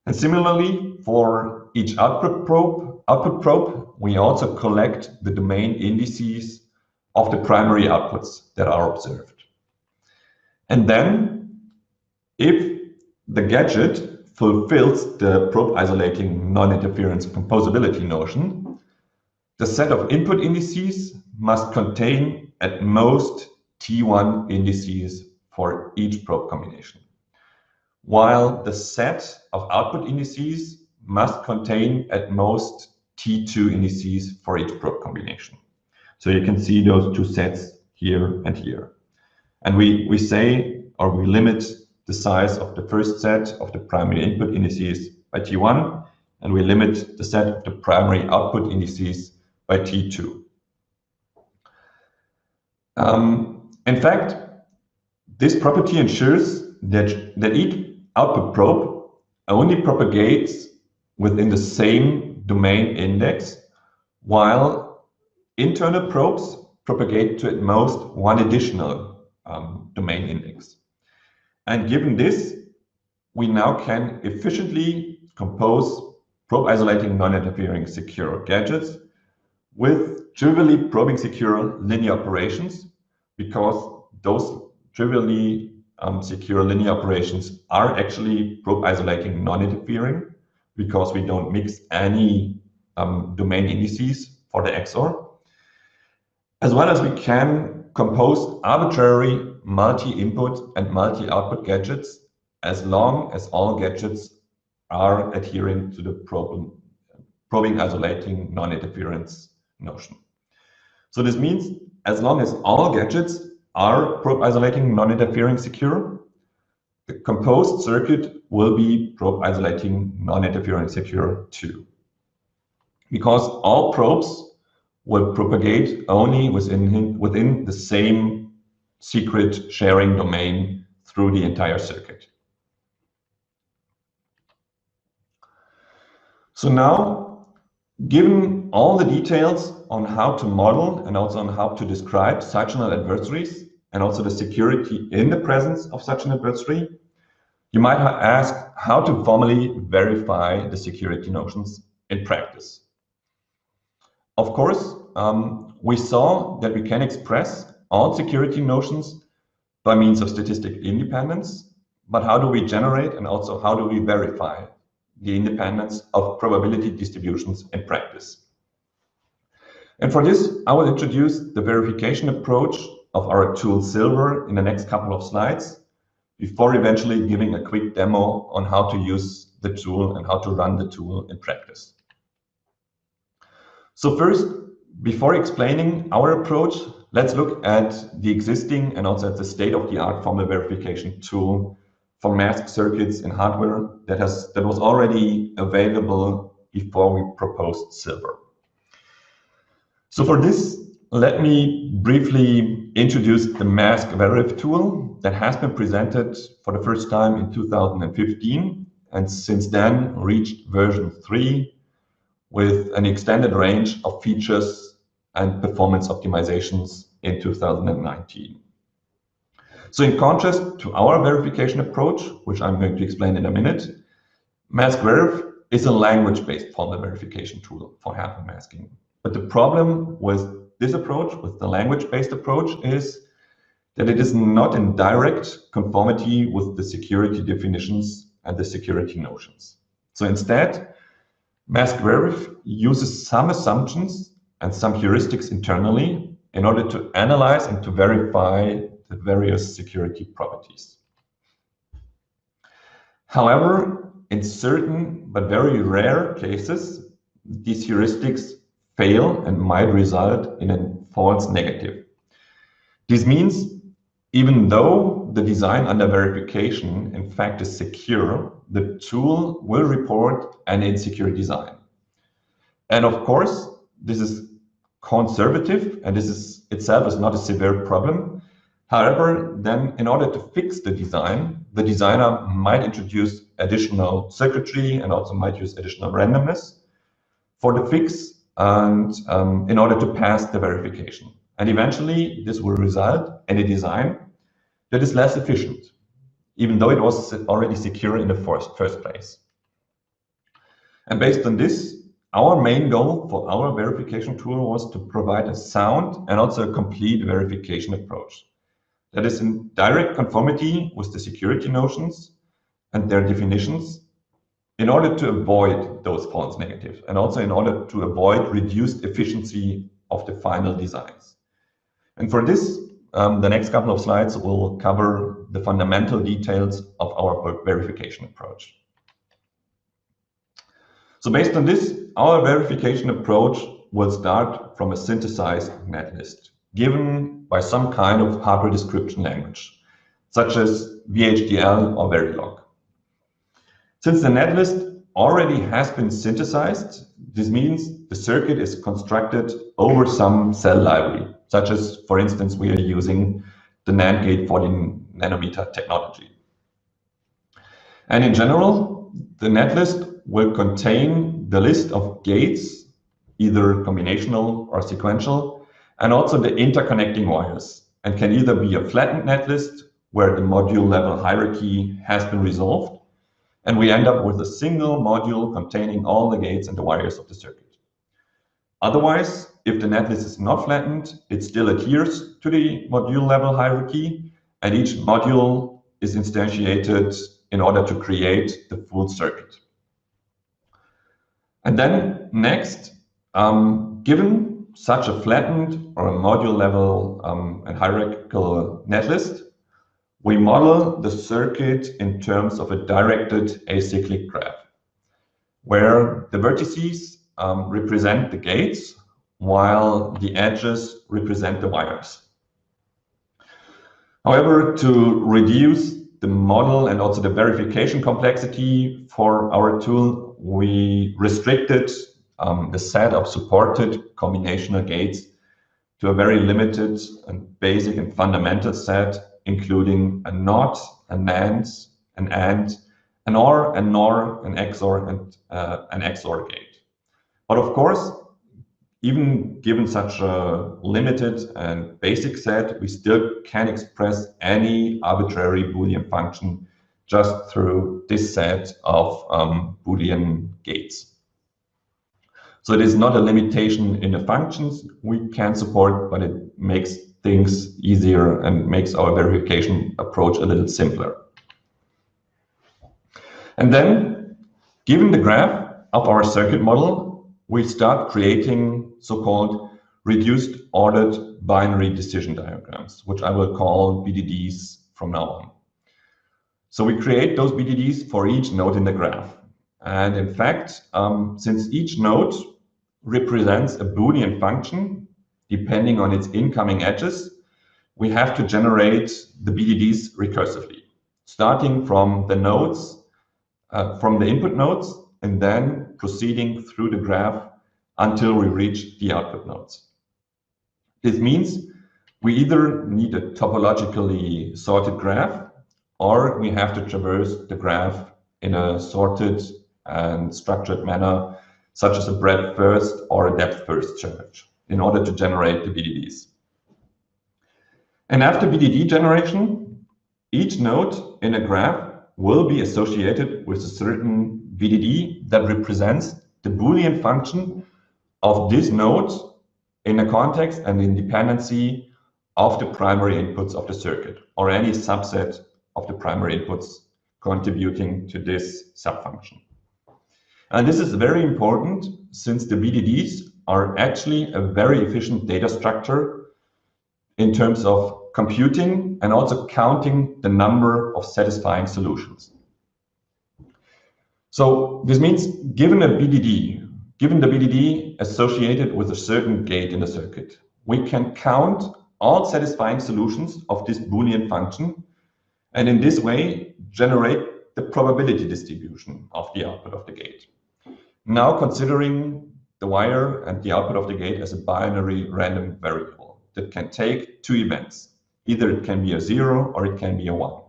And similarly, for each output probe, we also collect the domain indices of the primary outputs that are observed. And then, if the gadget fulfills the probe isolating non-interference composability notion, the set of input indices must contain at most T1 indices for each probe combination, while the set of output indices must contain at most T2 indices for each probe combination. So you can see those two sets here and here. And we say, or we limit the size of the first set of the primary input indices by T1, and we limit the set of the primary output indices by T2. In fact, this property ensures that each output probe only propagates within the same domain index, while internal probes propagate to at most one additional domain index. And given this, we now can efficiently compose probe isolating non-interfering secure gadgets with trivially probing secure linear operations, because those trivially secure linear operations are actually probe isolating non-interfering, because we don't mix any domain indices for the XOR, as well as we can compose arbitrary multi-input and multi-output gadgets as long as all gadgets are adhering to the probing isolating non-interference notion. So this means as long as all gadgets are probe isolating non-interfering secure, the composed circuit will be probe isolating non-interfering secure too, because all probes will propagate only within the same secret sharing domain through the entire circuit. So now, given all the details on how to model and also on how to describe sectional adversaries and also the security in the presence of such an adversary, you might ask how to formally verify the security notions in practice. Of course, we saw that we can express all security notions by means of statistical independence, but how do we generate and also how do we verify the independence of probability distributions in practice? And for this, I will introduce the verification approach of our tool Silver in the next couple of slides, before eventually giving a quick demo on how to use the tool and how to run the tool in practice. So first, before explaining our approach, let's look at the existing and also at the state-of-the-art formal verification tool for masked circuits in hardware that was already available before we proposed Silver. So for this, let me briefly introduce the MaskVerif tool that has been presented for the first time in 2015 and since then reached version 3 with an extended range of features and performance optimizations in 2019. So in contrast to our verification approach, which I'm going to explain in a minute, MaskVerif is a language-based formal verification tool for hardware masking. But the problem with this approach, with the language-based approach, is that it is not in direct conformity with the security definitions and the security notions. So instead, MaskVerif uses some assumptions and some heuristics internally in order to analyze and to verify the various security properties. However, in certain but very rare cases, these heuristics fail and might result in a false negative. This means even though the design under verification in fact is secure, the tool will report an insecure design. And of course, this is conservative and this is itself is not a severe problem. However, then in order to fix the design, the designer might introduce additional circuitry and also might use additional randomness for the fix and in order to pass the verification. And eventually, this will result in a design that is less efficient, even though it was already secure in the first place. And based on this, our main goal for our verification tool was to provide a sound and also a complete verification approach that is in direct conformity with the security notions and their definitions, in order to avoid those false negatives and also in order to avoid reduced efficiency of the final designs. And for this, the next couple of slides will cover the fundamental details of our verification approach. So based on this, our verification approach will start from a synthesized netlist given by some kind of hardware description language, such as VHDL or Verilog. Since the netlist already has been synthesized, this means the circuit is constructed over some cell library, such as, for instance, we are using the NAND gate 14 nanometer technology. And in general, the netlist will contain the list of gates, either combinational or sequential, and also the interconnecting wires, and can either be a flattened netlist where the module level hierarchy has been resolved, and we end up with a single module containing all the gates and the wires of the circuit. Otherwise, if the netlist is not flattened, it still adheres to the module level hierarchy, and each module is instantiated in order to create the full circuit. And then next, given such a flattened or a module level and hierarchical netlist, we model the circuit in terms of a directed acyclic graph, where the vertices represent the gates, while the edges represent the wires. However, to reduce the model and also the verification complexity for our tool, we restricted the set of supported combinational gates to a very limited and basic and fundamental set, including a NOT, a NAND, an AND, an OR, an NOR, an XOR, and an XOR gate. But of course, even given such a limited and basic set, we still can express any arbitrary Boolean function just through this set of Boolean gates. So it is not a limitation in the functions we can support, but it makes things easier and makes our verification approach a little simpler. And then, given the graph of our circuit model, we start creating so-called reduced ordered binary decision diagrams, which I will call BDDs from now on. So we create those BDDs for each node in the graph. And in fact, since each node represents a Boolean function, depending on its incoming edges, we have to generate the BDDs recursively, starting from the nodes, from the input nodes, and then proceeding through the graph until we reach the output nodes. This means we either need a topologically sorted graph, or we have to traverse the graph in a sorted and structured manner, such as a breadth first or a depth first search, in order to generate the BDDs. And after BDD generation, each node in a graph will be associated with a certain BDD that represents the Boolean function of this node in a context and in dependency of the primary inputs of the circuit, or any subset of the primary inputs contributing to this subfunction. And this is very important since the BDDs are actually a very efficient data structure in terms of computing and also counting the number of satisfying solutions. So this means given the BDD associated with a certain gate in the circuit, we can count all satisfying solutions of this Boolean function, and in this way generate the probability distribution of the output of the gate. Now considering the wire and the output of the gate as a binary random variable that can take two events. Either it can be a 0 or it can be a 1.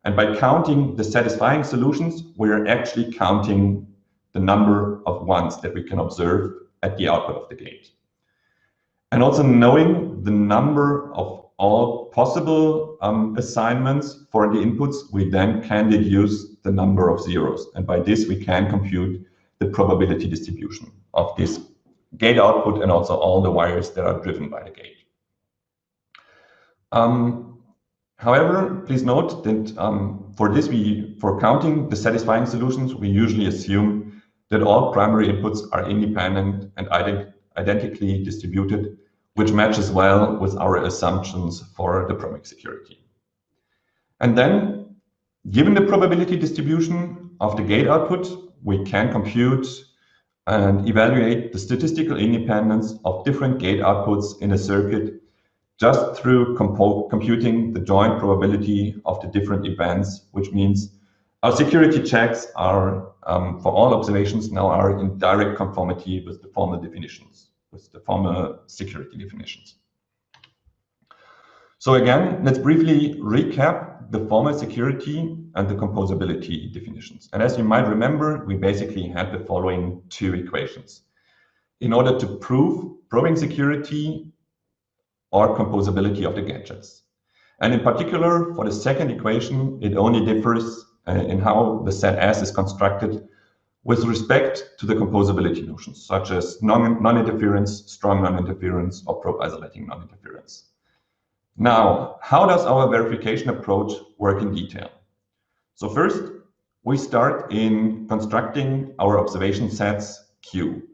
And by counting the satisfying solutions, we're actually counting the number of ones that we can observe at the output of the gate. And also knowing the number of all possible assignments for the inputs, we then can deduce the number of zeros. And by this, we can compute the probability distribution of this gate output and also all the wires that are driven by the gate. However, please note that for counting the satisfying solutions, we usually assume that all primary inputs are independent and identically distributed, which matches well with our assumptions for the probing security. And then, given the probability distribution of the gate output, we can compute and evaluate the statistical independence of different gate outputs in a circuit just through computing the joint probability of the different events, which means our security checks are, for all observations now, are in direct conformity with the formal definitions, with the formal security definitions. So again, let's briefly recap the formal security and the composability definitions. And as you might remember, we basically had the following two equations. In order to prove probing security or composability of the gadgets. And in particular, for the second equation, it only differs in how the set S is constructed with respect to the composability notions, such as non-interference, strong non-interference, or probe isolating non-interference. Now, how does our verification approach work in detail? So first, we start in constructing our observation sets Q,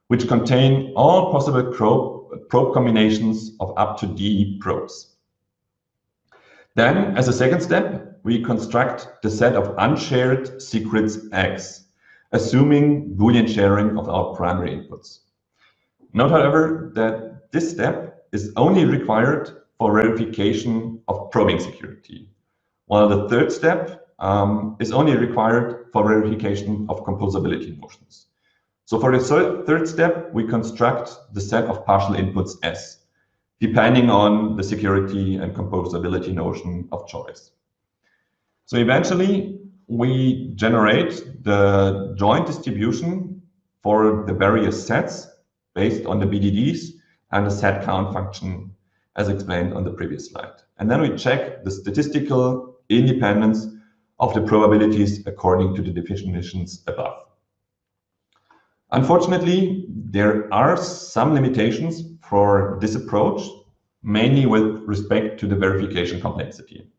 which contain all possible probe combinations of up to D probes. Then, as a second step, we construct the set of unshared secrets X, assuming Boolean sharing of our primary inputs. Note, however, that this step is only required for verification of probing security, while the third step is only required for verification of composability notions. So for the third step, we construct the set of partial inputs S, depending on the security and composability notion of choice. So eventually, we generate the joint distribution for the various sets based on the BDDs and the set count function as explained on the previous slide. And then we check the statistical independence of the probabilities according to the definitions above. Unfortunately, there are some limitations for this approach, mainly with respect to the verification complexity.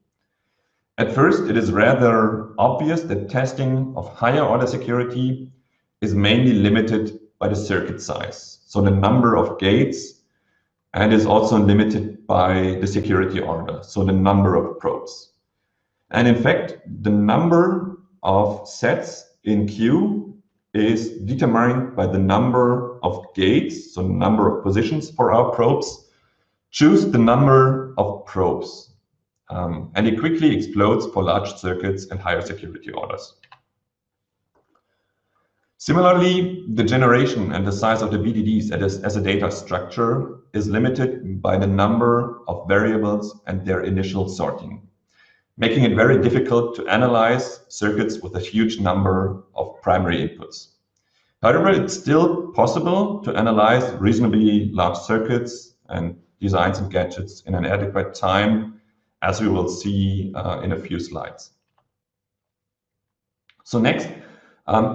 At first, it is rather obvious that testing of higher order security is mainly limited by the circuit size, so the number of gates, and is also limited by the security order, so the number of probes. And in fact, the number of sets in Q is determined by the number of gates, so the number of positions for our probes, choose the number of probes. And it quickly explodes for large circuits and higher security orders. Similarly, the generation and the size of the BDDs as a data structure is limited by the number of variables and their initial sorting, making it very difficult to analyze circuits with a huge number of primary inputs. However, it's still possible to analyze reasonably large circuits and designs and gadgets in an adequate time, as we will see in a few slides. So next,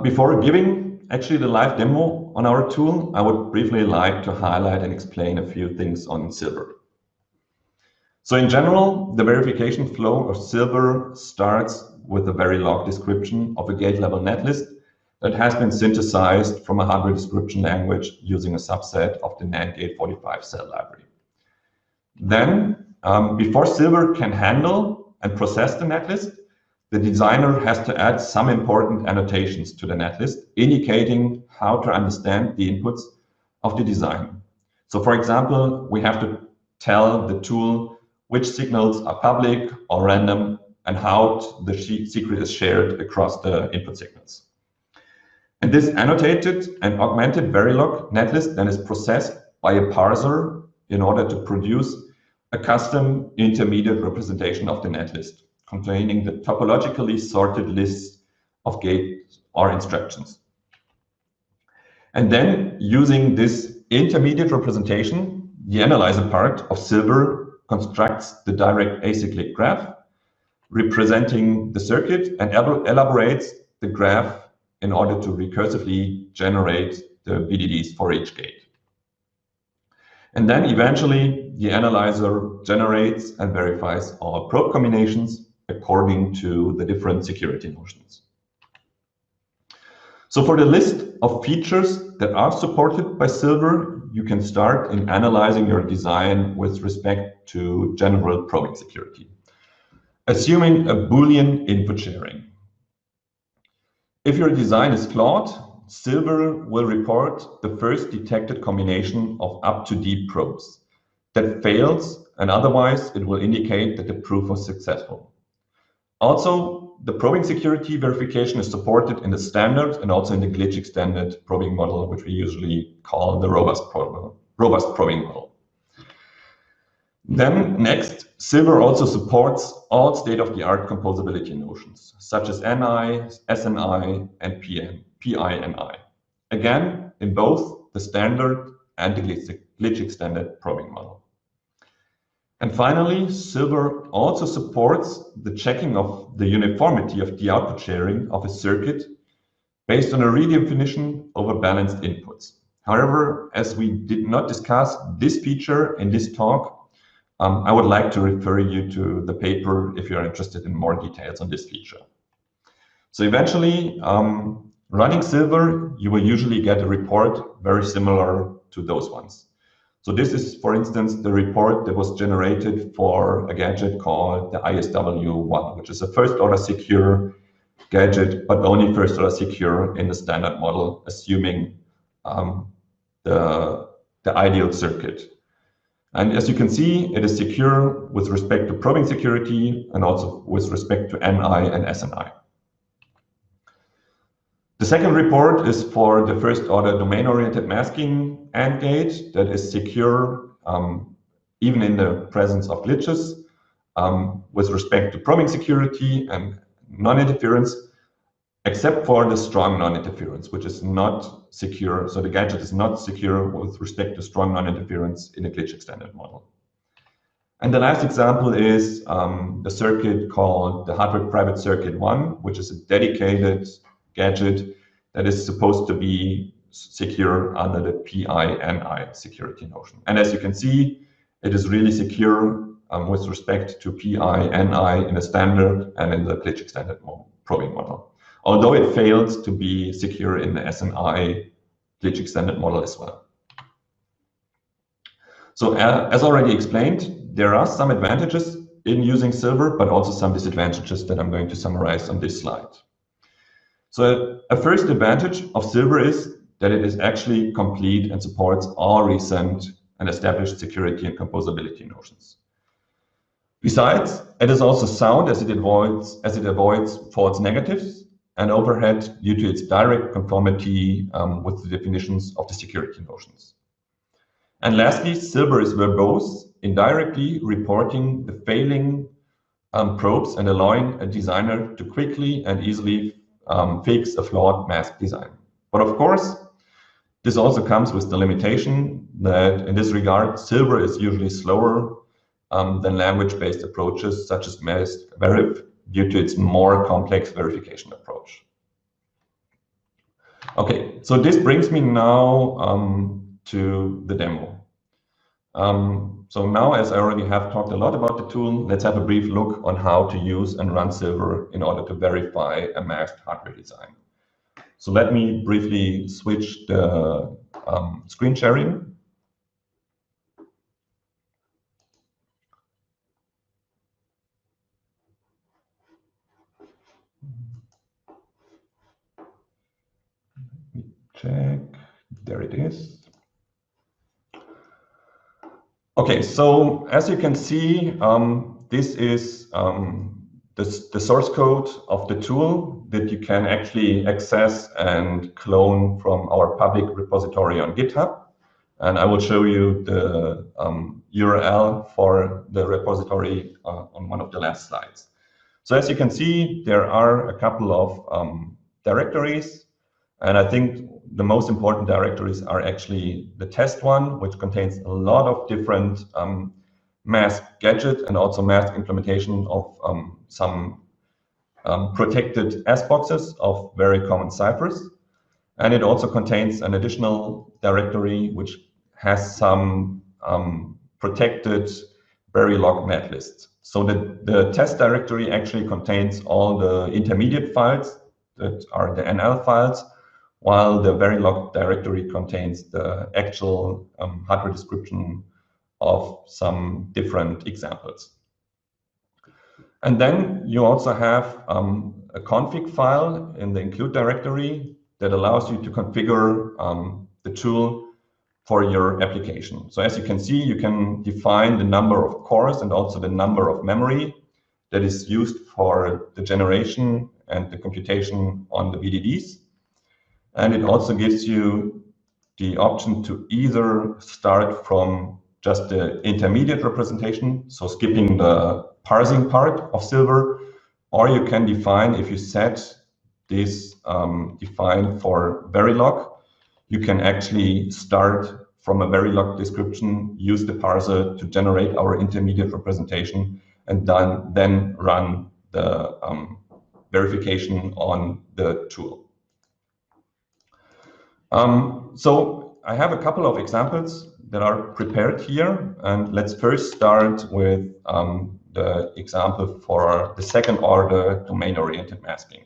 before giving actually the live demo on our tool, I would briefly like to highlight and explain a few things on Silver. So in general, the verification flow of Silver starts with a very log description of a gate level netlist that has been synthesized from a hardware description language using a subset of the NAND gate 45 cell library. Then, before Silver can handle and process the netlist, the designer has to add some important annotations to the netlist, indicating how to understand the inputs of the design. So for example, we have to tell the tool which signals are public or random and how the secret is shared across the input signals. And this annotated and augmented Verilog netlist then is processed by a parser in order to produce a custom intermediate representation of the netlist, containing the topologically sorted list of gates or instructions. And then, using this intermediate representation, the analyzer part of Silver constructs the direct acyclic graph representing the circuit and elaborates the graph in order to recursively generate the BDDs for each gate. And then eventually the analyzer generates and verifies all probe combinations according to the different security notions. So for the list of features that are supported by Silver, you can start in analyzing your design with respect to general probing security, assuming a Boolean input sharing. If your design is flawed, Silver will report the first detected combination of up to D probes that fails, and otherwise it will indicate that the proof was successful. Also, the probing security verification is supported in the standard and also in the glitch extended probing model, which we usually call the robust probing model. Then next, Silver also supports all state-of-the-art composability notions, such as NI, SNI, and PINI. Again, in both the standard and the glitch extended probing model. And finally, Silver also supports the checking of the uniformity of the output sharing of a circuit based on a redefinition over balanced inputs. However, as we did not discuss this feature in this talk, I would like to refer you to the paper if you are interested in more details on this feature. So eventually, running Silver, you will usually get a report very similar to those ones. So this is, for instance, the report that was generated for a gadget called the ISCwsISC, which is a first-order secure gadget, but only first-order secure in the standard model, assuming the ideal circuit. And as you can see, it is secure with respect to probing security and also with respect to NI and SNI. The second report is for the first-order domain-oriented masking AND gate that is secure even in the presence of glitches with respect to probing security and non-interference, except for the strong non-interference, which is not secure. So the gadget is not secure with respect to strong non-interference in a glitch extended model. And the last example is the circuit called the hardware private circuit 1, which is a dedicated gadget that is supposed to be secure under the PINI security notion. And as you can see, it is really secure with respect to PINI in the standard and in the glitch extended probing model, although it fails to be secure in the SNI glitch extended model as well. So as already explained, there are some advantages in using Silver, but also some disadvantages that I'm going to summarize on this slide. So a first advantage of Silver is that it is actually complete and supports all recent and established security and composability notions. Besides, it is also sound as it avoids false negatives and overhead due to its direct conformity with the definitions of the security notions. And lastly, Silver is verbose in directly reporting the failing probes and allowing a designer to quickly and easily fix a flawed mask design. But of course, this also comes with the limitation that in this regard, Silver is usually slower than language-based approaches such as MaskVerif due to its more complex verification approach. Okay, so this brings me now to the demo. So now, as I already have talked a lot about the tool, let's have a brief look on how to use and run Silver in order to verify a masked hardware design. So let me briefly switch the screen sharing. Let me check. There it is. Okay, so as you can see, this is the source code of the tool that you can actually access and clone from our public repository on GitHub. And I will show you the URL for the repository on one of the last slides. So as you can see, there are a couple of directories. And I think the most important directories are actually the test one, which contains a lot of different mask gadget and also mask implementation of some protected S boxes of very common ciphers. And it also contains an additional directory which has some protected Verilog netlists. So the test directory actually contains all the intermediate files that are the NL files, while the Verilog directory contains the actual hardware description of some different examples. And then you also have a config file in the include directory that allows you to configure the tool for your application. So as you can see, you can define the number of cores and also the number of memory that is used for the generation and the computation on the VDDs. And it also gives you the option to either start from just the intermediate representation, so skipping the parsing part of Silver, or you can define, if you set this define for Verilog, you can actually start from a Verilog description, use the parser to generate our intermediate representation, and then run the verification on the tool. So I have a couple of examples that are prepared here, and let's first start with the example for the second order domain-oriented masking.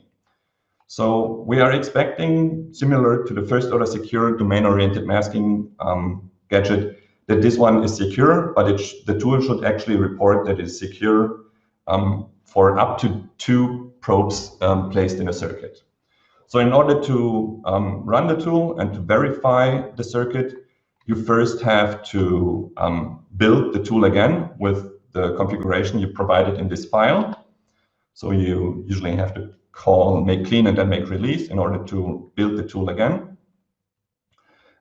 So we are expecting, similar to the first order secure domain-oriented masking gadget, that this one is secure, but the tool should actually report that it's secure for up to 2 probes placed in a circuit. So in order to run the tool and to verify the circuit, you first have to build the tool again with the configuration you provided in this file. So you usually have to call make clean and then make release in order to build the tool again.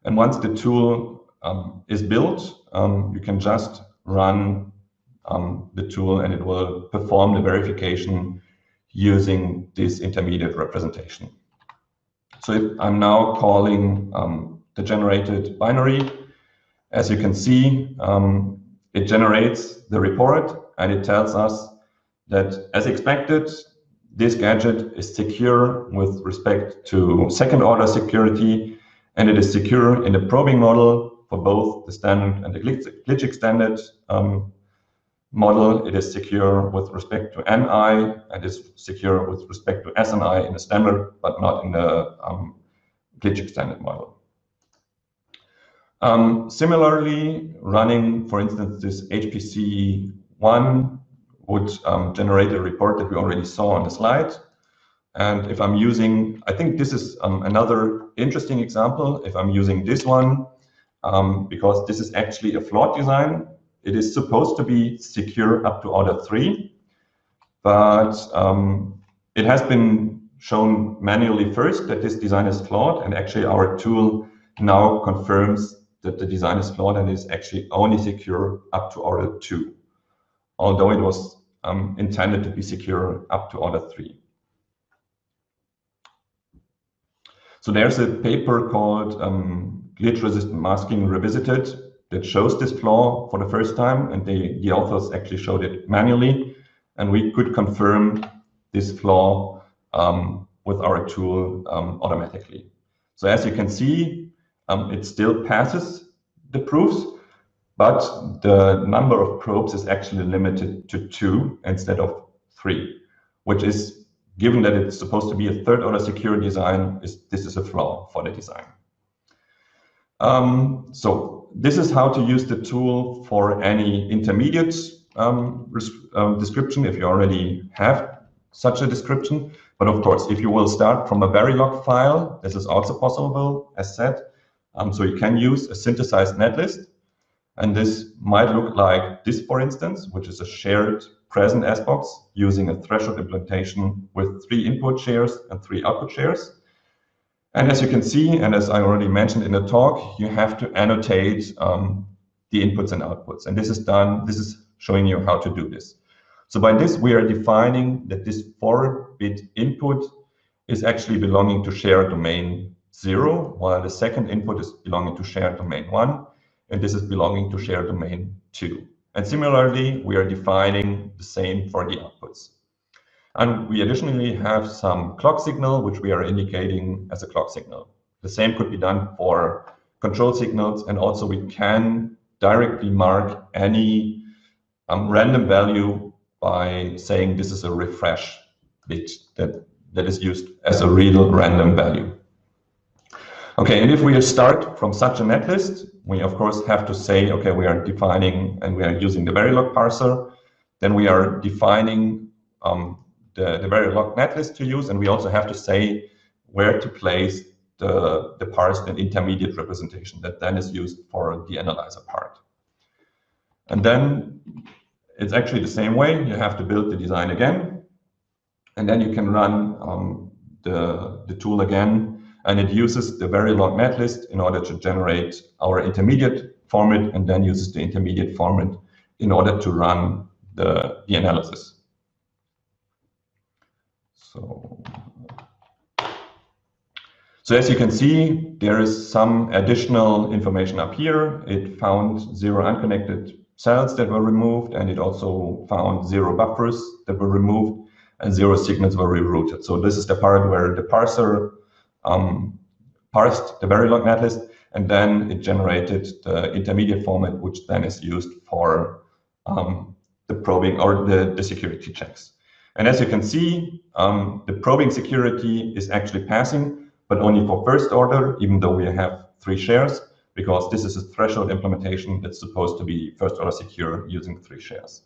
And once the tool is built, you can just run the tool and it will perform the verification using this intermediate representation. So if I'm now calling the generated binary, as you can see, it generates the report and it tells us that, as expected, this gadget is secure with respect to second order security, and it is secure in the probing model for both the standard and the glitch extended model. It is secure with respect to NI and is secure with respect to SNI in the standard, but not in the glitch extended model. Similarly, running, for instance, this HPC1 would generate a report that we already saw on the slide. And if I'm using, I think this is another interesting example, if I'm using this one, because this is actually a flawed design. It is supposed to be secure up to order 3, but it has been shown manually first that this design is flawed, and actually our tool now confirms that the design is flawed and is actually only secure up to order 2, although it was intended to be secure up to order 3. So there's a paper called Glitch-Resistant Masking Revisited that shows this flaw for the first time, and the authors actually showed it manually, and we could confirm this flaw with our tool automatically. So as you can see, it still passes the proofs, but the number of probes is actually limited to 2 instead of 3, which is, given that it's supposed to be a third order secure design, this is a flaw for the design. So this is how to use the tool for any intermediate description if you already have such a description. But of course, if you will start from a Verilog file, this is also possible, as said. So you can use a synthesized netlist. And this might look like this, for instance, which is a shared present SBox using a threshold implementation with 3 input shares and 3 output shares. And as you can see, and as I already mentioned in the talk, you have to annotate the inputs and outputs. And this is showing you how to do this. So by this, we are defining that this 4-bit input is actually belonging to shared domain 0, while the second input is belonging to shared domain 1, and this is belonging to shared domain 2. And similarly, we are defining the same for the outputs. And we additionally have some clock signal, which we are indicating as a clock signal. The same could be done for control signals, and also we can directly mark any random value by saying this is a refresh bit that is used as a real random value. Okay, and if we start from such a netlist, we of course have to say, okay, we are defining and we are using the Verilog parser. Then we are defining the Verilog netlist to use, and we also have to say where to place the parsed and intermediate representation that then is used for the analyzer part. And then it's actually the same way. You have to build the design again, and then you can run the tool again, and it uses the Verilog netlist in order to generate our intermediate format, and then uses the intermediate format in order to run the analysis. So as you can see, there is some additional information up here. It found 0 unconnected cells that were removed, and it also found 0 buffers that were removed, and 0 signals were rerouted. So this is the part where the parser parsed the Verilog netlist, and then it generated the intermediate format, which then is used for the probing or the security checks. And as you can see, the probing security is actually passing, but only for first order, even though we have 3 shares, because this is a threshold implementation that's supposed to be first order secure using 3 shares.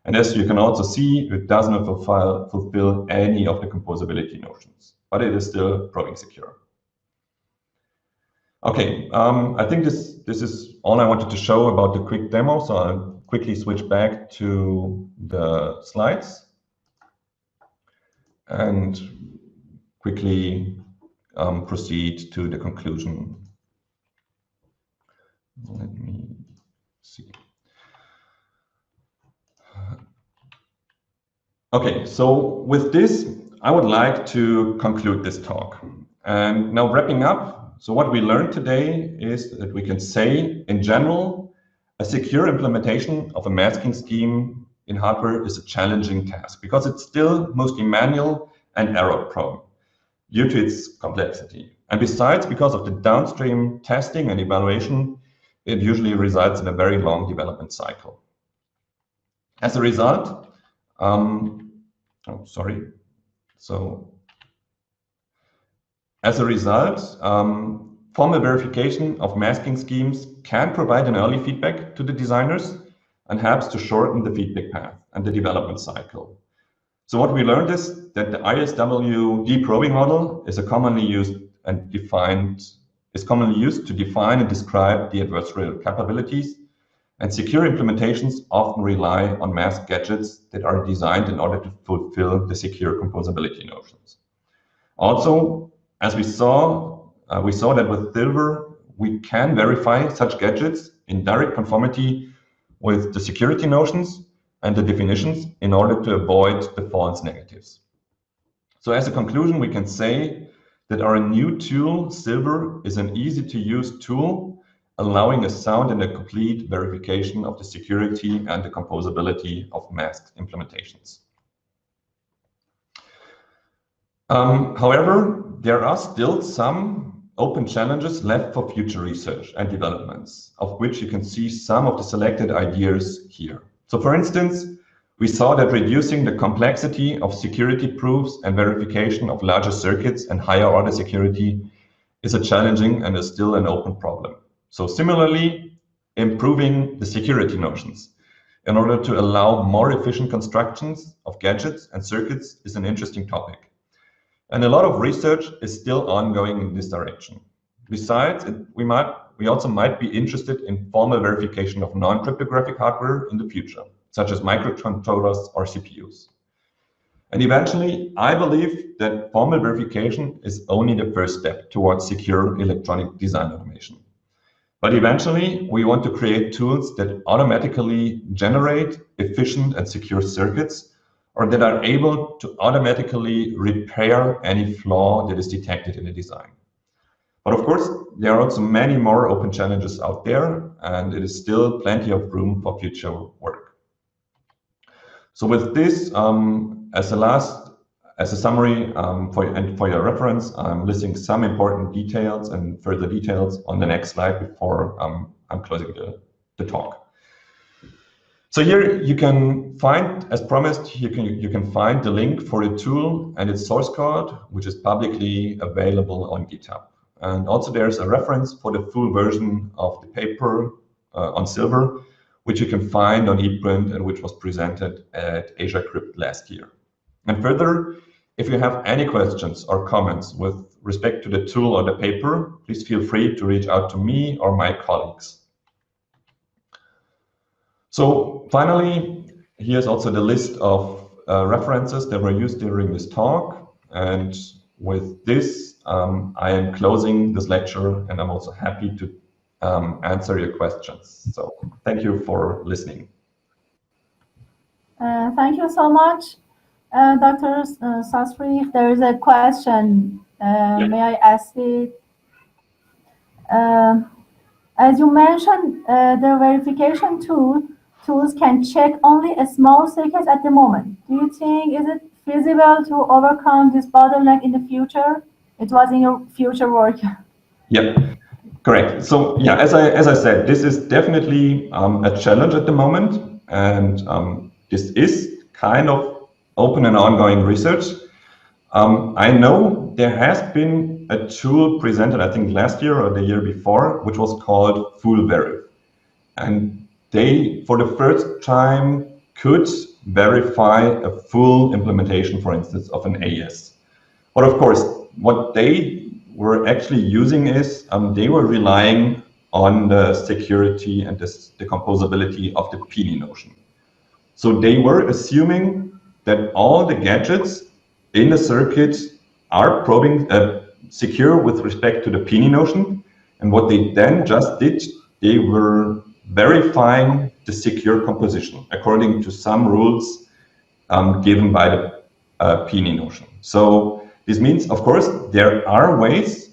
And as you can also see, it does not fulfill any of the composability notions, but it is still probing secure. Okay, I think this is all I wanted to show about the quick demo, so I'll quickly switch back to the slides and quickly proceed to the conclusion. Let me see. Okay, so with this, I would like to conclude this talk. And now wrapping up, so what we learned today is that we can say, in general, a secure implementation of a masking scheme in hardware is a challenging task because it's still mostly manual and error-prone due to its complexity. And besides, because of the downstream testing and evaluation, it usually results in a very long development cycle. As a result, formal verification of masking schemes can provide an early feedback to the designers and helps to shorten the feedback path and the development cycle. So what we learned is that the ISW deprobing model is commonly used to define and describe the adversarial capabilities, and secure implementations often rely on masked gadgets that are designed in order to fulfill the secure composability notions. Also, as we saw that with Silver, we can verify such gadgets in direct conformity with the security notions and the definitions in order to avoid the false negatives. So as a conclusion, we can say that our new tool, Silver, is an easy-to-use tool allowing a sound and a complete verification of the security and the composability of masked implementations. However, there are still some open challenges left for future research and developments, of which you can see some of the selected ideas here. So for instance, we saw that reducing the complexity of security proofs and verification of larger circuits and higher order security is a challenging and is still an open problem. So similarly, improving the security notions in order to allow more efficient constructions of gadgets and circuits is an interesting topic. And a lot of research is still ongoing in this direction. Besides, we also might be interested in formal verification of non-cryptographic hardware in the future, such as microcontrollers or CPUs. And eventually, I believe that formal verification is only the first step towards secure electronic design automation. But eventually, we want to create tools that automatically generate efficient and secure circuits, or that are able to automatically repair any flaw that is detected in a design. But of course, there are also many more open challenges out there, and it is still plenty of room for future work. So with this, as a summary for your reference, I'm listing some important details and further details on the next slide before I'm closing the talk. So here you can find, as promised, you can find the link for the tool and its source code, which is publicly available on GitHub. And also there's a reference for the full version of the paper on Silver, which you can find on ePrint and which was presented at Asia Crypt last year. And further, if you have any questions or comments with respect to the tool or the paper, please feel free to reach out to me or my colleagues. So finally, here's also the list of references that were used during this talk. And with this, I am closing this lecture, and I'm also happy to answer your questions. So thank you for listening. Thank you so much, Dr. Sasdrich. There is a question. May I ask it? As you mentioned, the verification tools can check only a small secrets at the moment. Do you think is it feasible to overcome this bottleneck in the future? It was in your future work. Yeah, correct. So yeah, as I said, this is definitely a challenge at the moment, and this is kind of open and ongoing research. I know there has been a tool presented, I think last year or the year before, which was called FoolVerif, and they, for the first time, could verify a full implementation, for instance, of an AES. But of course, what they were actually using is they were relying on the security and the composability of the PINI notion. So they were assuming that all the gadgets in the circuit are probing secure with respect to the PINI notion. And what they then just did, they were verifying the secure composition according to some rules given by the PINI notion. So this means, of course, there are ways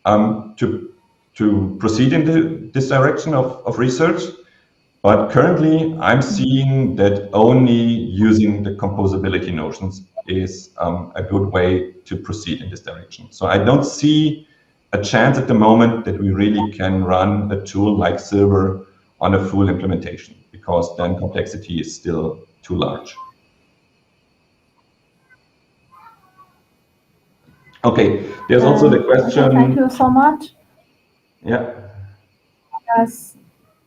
to proceed in this direction of research, but currently I'm seeing that only using the composability notions is a good way to proceed in this direction. So I don't see a chance at the moment that we really can run a tool like Silver on a full implementation, because then complexity is still too large. Okay, there's also the question. Thank you so much. Yeah. Yes.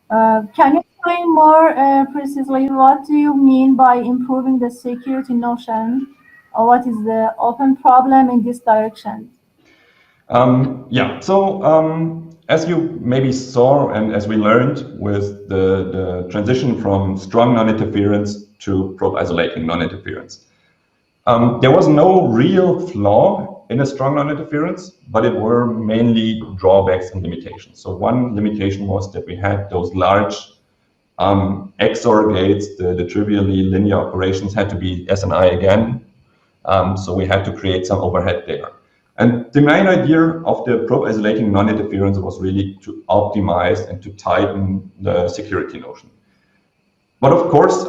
Can you explain more precisely what do you mean by improving the security notion, or what is the open problem in this direction? Yeah, so as you maybe saw and as we learned with the transition from strong non-interference to probe isolating non-interference, there was no real flaw in a strong non-interference, but it were mainly drawbacks and limitations. So one limitation was that we had those large XOR gates, the trivially linear operations had to be SNI again. So we had to create some overhead there. And the main idea of the probe isolating non-interference was really to optimize and to tighten the security notion. But of course,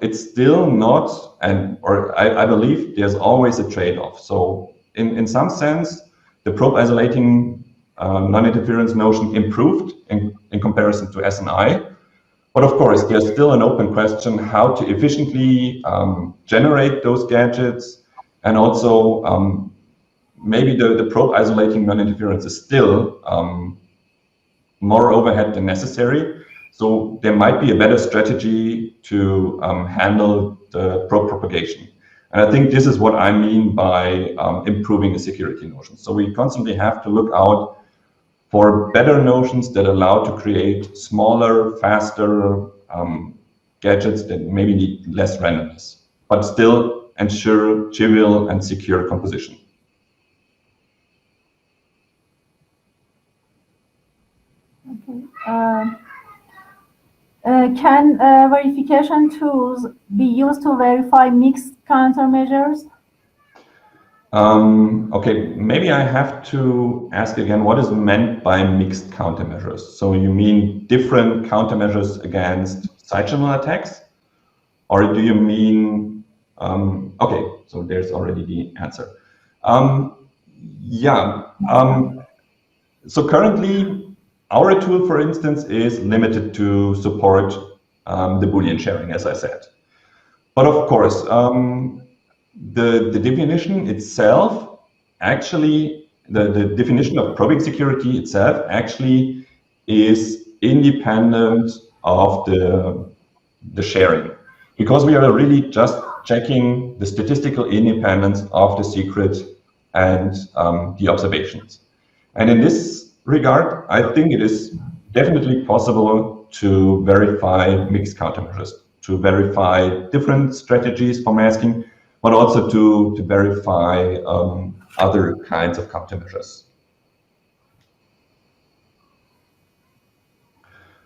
it's still not, I believe there's always a trade-off. So in some sense, the probe isolating non-interference notion improved in comparison to SNI. But of course, there's still an open question how to efficiently generate those gadgets, and also maybe the probe isolating non-interference is still more overhead than necessary. So there might be a better strategy to handle the probe propagation. And I think this is what I mean by improving the security notion. So we constantly have to look out for better notions that allow to create smaller, faster gadgets that maybe need less randomness, but still ensure trivial and secure composition. Okay. Can verification tools be used to verify mixed countermeasures? Okay, maybe I have to ask again, what is meant by mixed countermeasures? So you mean different countermeasures against side-channel attacks? Or do you mean, okay, so there's already the answer. So currently, our tool, for instance, is limited to support the Boolean sharing, as I said. But of course, the definition itself, actually, the definition of probing security itself actually is independent of the sharing, because we are really just checking the statistical independence of the secret and the observations. And in this regard, I think it is definitely possible to verify mixed countermeasures, to verify different strategies for masking, but also to verify other kinds of countermeasures.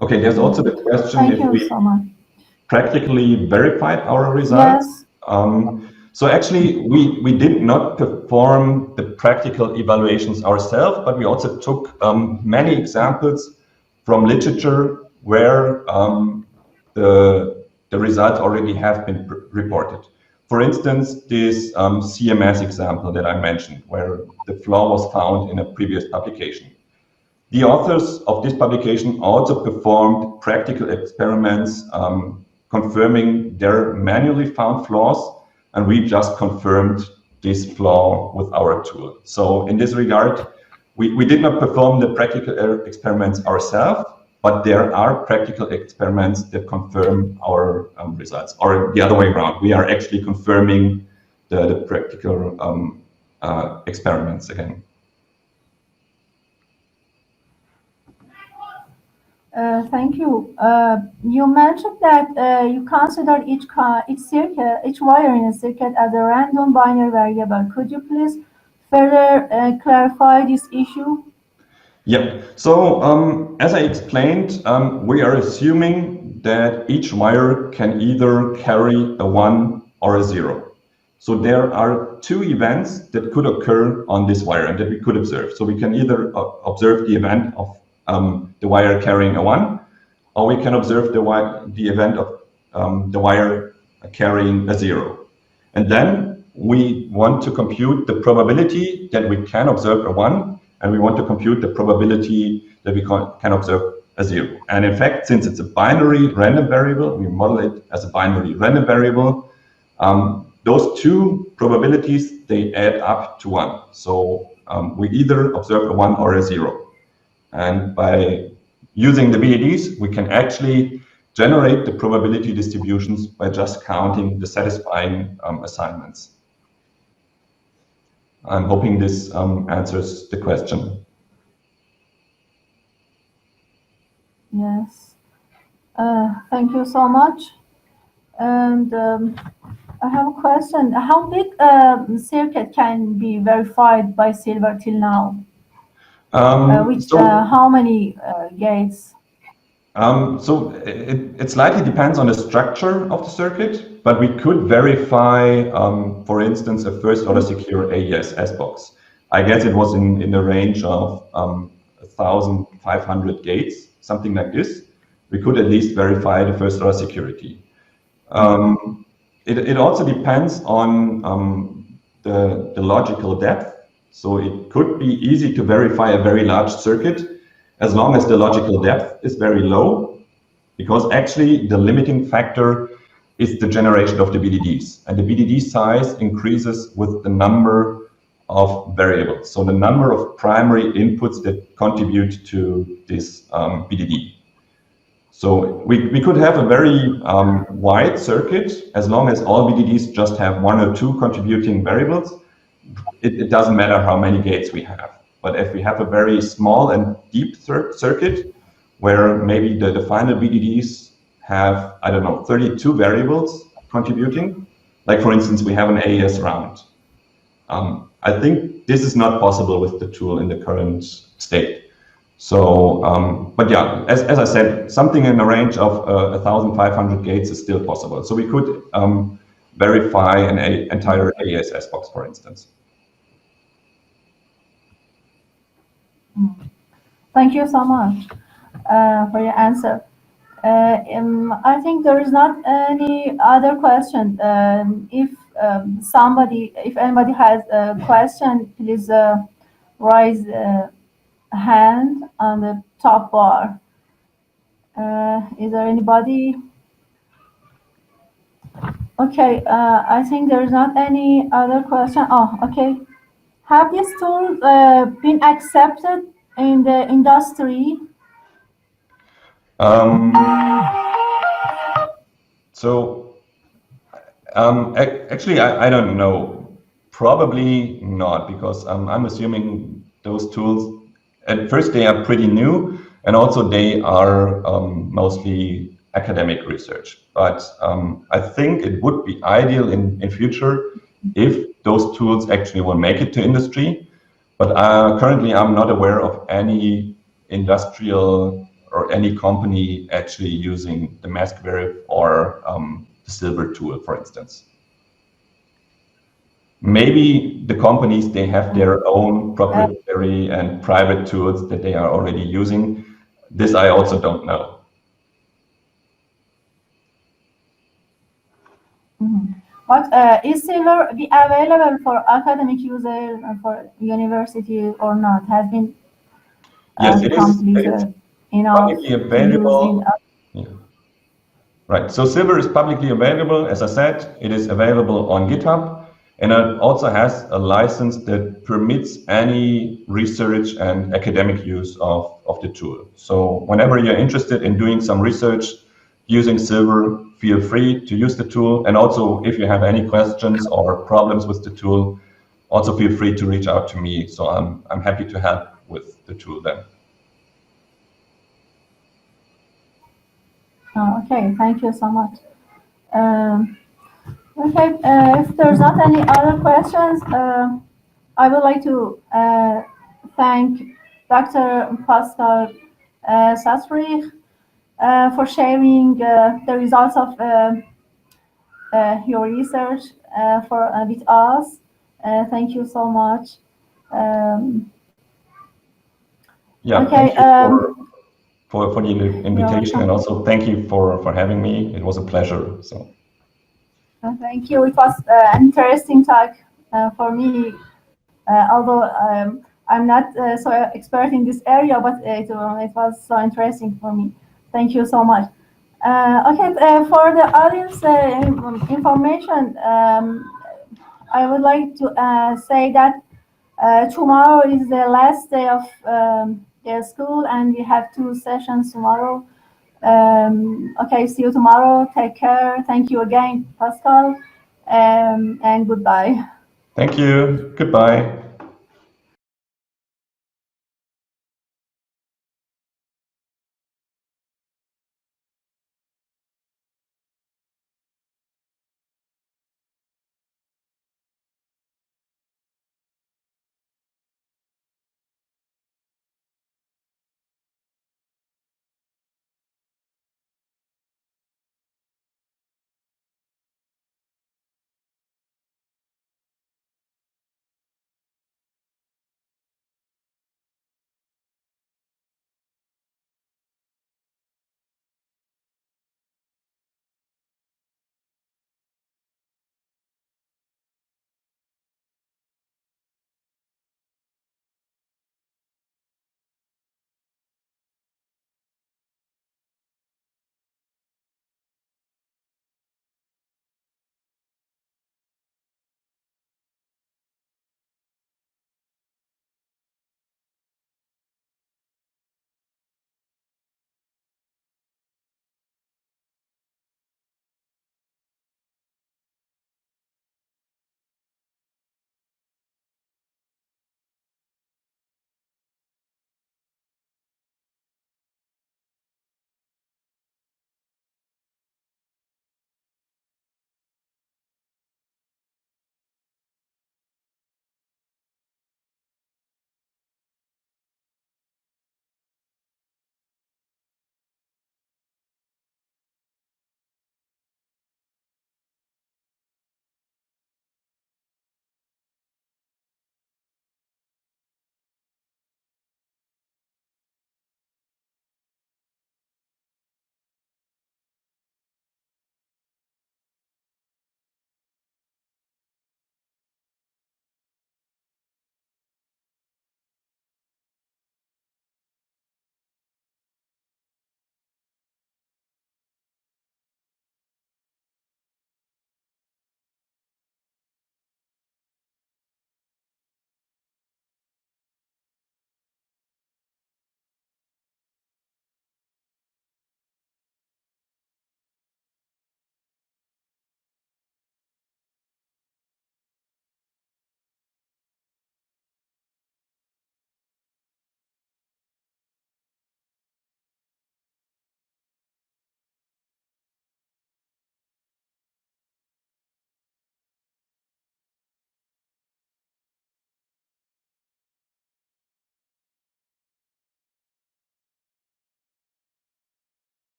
Okay, there's also the question if we practically verified our results. Yes. So actually, we did not perform the practical evaluations ourselves, but we also took many examples from literature where the results already have been reported. For instance, this CMS example that I mentioned, where the flaw was found in a previous publication. The authors of this publication also performed practical experiments confirming their manually found flaws, and we just confirmed this flaw with our tool. So in this regard, we did not perform the practical experiments ourselves, but there are practical experiments that confirm our results, or the other way around. We are actually confirming the practical experiments again. Thank you. You mentioned that you consider each wire in a circuit as a random binary variable. Could you please further clarify this issue? Yeah. So as I explained, we are assuming that each wire can either carry a 1 or a 0. So there are two events that could occur on this wire and that we could observe. So we can either observe the event of the wire carrying a 1, or we can observe the event of the wire carrying a 0. And then we want to compute the probability that we can observe a 1, and we want to compute the probability that we can observe a 0. And in fact, since it's a binary random variable, we model it as a binary random variable. Those two probabilities, they add up to 1. So we either observe a 1 or a 0. And by using the BDDs, we can actually generate the probability distributions by just counting the satisfying assignments. I'm hoping this answers the question. Yes. Thank you so much. And I have a question. How big a circuit can be verified by Silver till now? How many gates? So it slightly depends on the structure of the circuit, but we could verify, for instance, a first-order secure ISCwsISC box. I guess it was in the range of 1,500 gates, something like this. We could at least verify the first-order security. It also depends on the logical depth. So it could be easy to verify a very large circuit as long as the logical depth is very low, because actually the limiting factor is the generation of the BDDs. And the BDD size increases with the number of variables. So the number of primary inputs that contribute to this BDD. So we could have a very wide circuit as long as all BDDs just have 1 or 2 contributing variables. It doesn't matter how many gates we have. But if we have a very small and deep circuit where maybe the final BDDs have, I don't know, 32 variables contributing, like for instance, we have an AES round. I think this is not possible with the tool in the current state. So, but yeah, as I said, something in the range of 1,500 gates is still possible. So we could verify an entire ISCwsISC box, for instance. Thank you so much for your answer. I think there is not any other question. If anybody has a question, please raise a hand on the top bar. Is there anybody? Okay, I think there is not any other question. Oh, okay. Have these tools been accepted in the industry? Actually, I don't know. Probably not, because I'm assuming those tools, at first, they are pretty new, and also they are mostly academic research. But I think it would be ideal in future if those tools actually will make it to industry. But currently, I'm not aware of any industrial or any company actually using the MaskVerif or the Silver tool, for instance. Maybe the companies, they have their own proprietary and private tools that they are already using. This I also don't know. But is Silver be available for academic users and for university or not? Has been yes, it is publicly available. Yeah. Right. So Silver is publicly available. As I said, it is available on GitHub, and it also has a license that permits any research and academic use of the tool. So whenever you're interested in doing some research using Silver, feel free to use the tool. And also, if you have any questions or problems with the tool, also feel free to reach out to me. So I'm happy to help with the tool then. Okay, thank you so much. Okay, if there's not any other questions, I would like to thank Dr. Pascal Sasdrich for sharing the results of your research with us. Thank you so much. Yeah, okay, thank you for the invitation, and also thank you for having me. It was a pleasure. So. Thank you. It was an interesting talk for me, although I'm not so expert in this area, but it was so interesting for me. Thank you so much. Okay, for the audience information, I would like to say that tomorrow is the last day of the school, and we have 2 sessions tomorrow. Okay, see you tomorrow. Take care. Thank you again, Pascal, and goodbye. Thank you. Goodbye.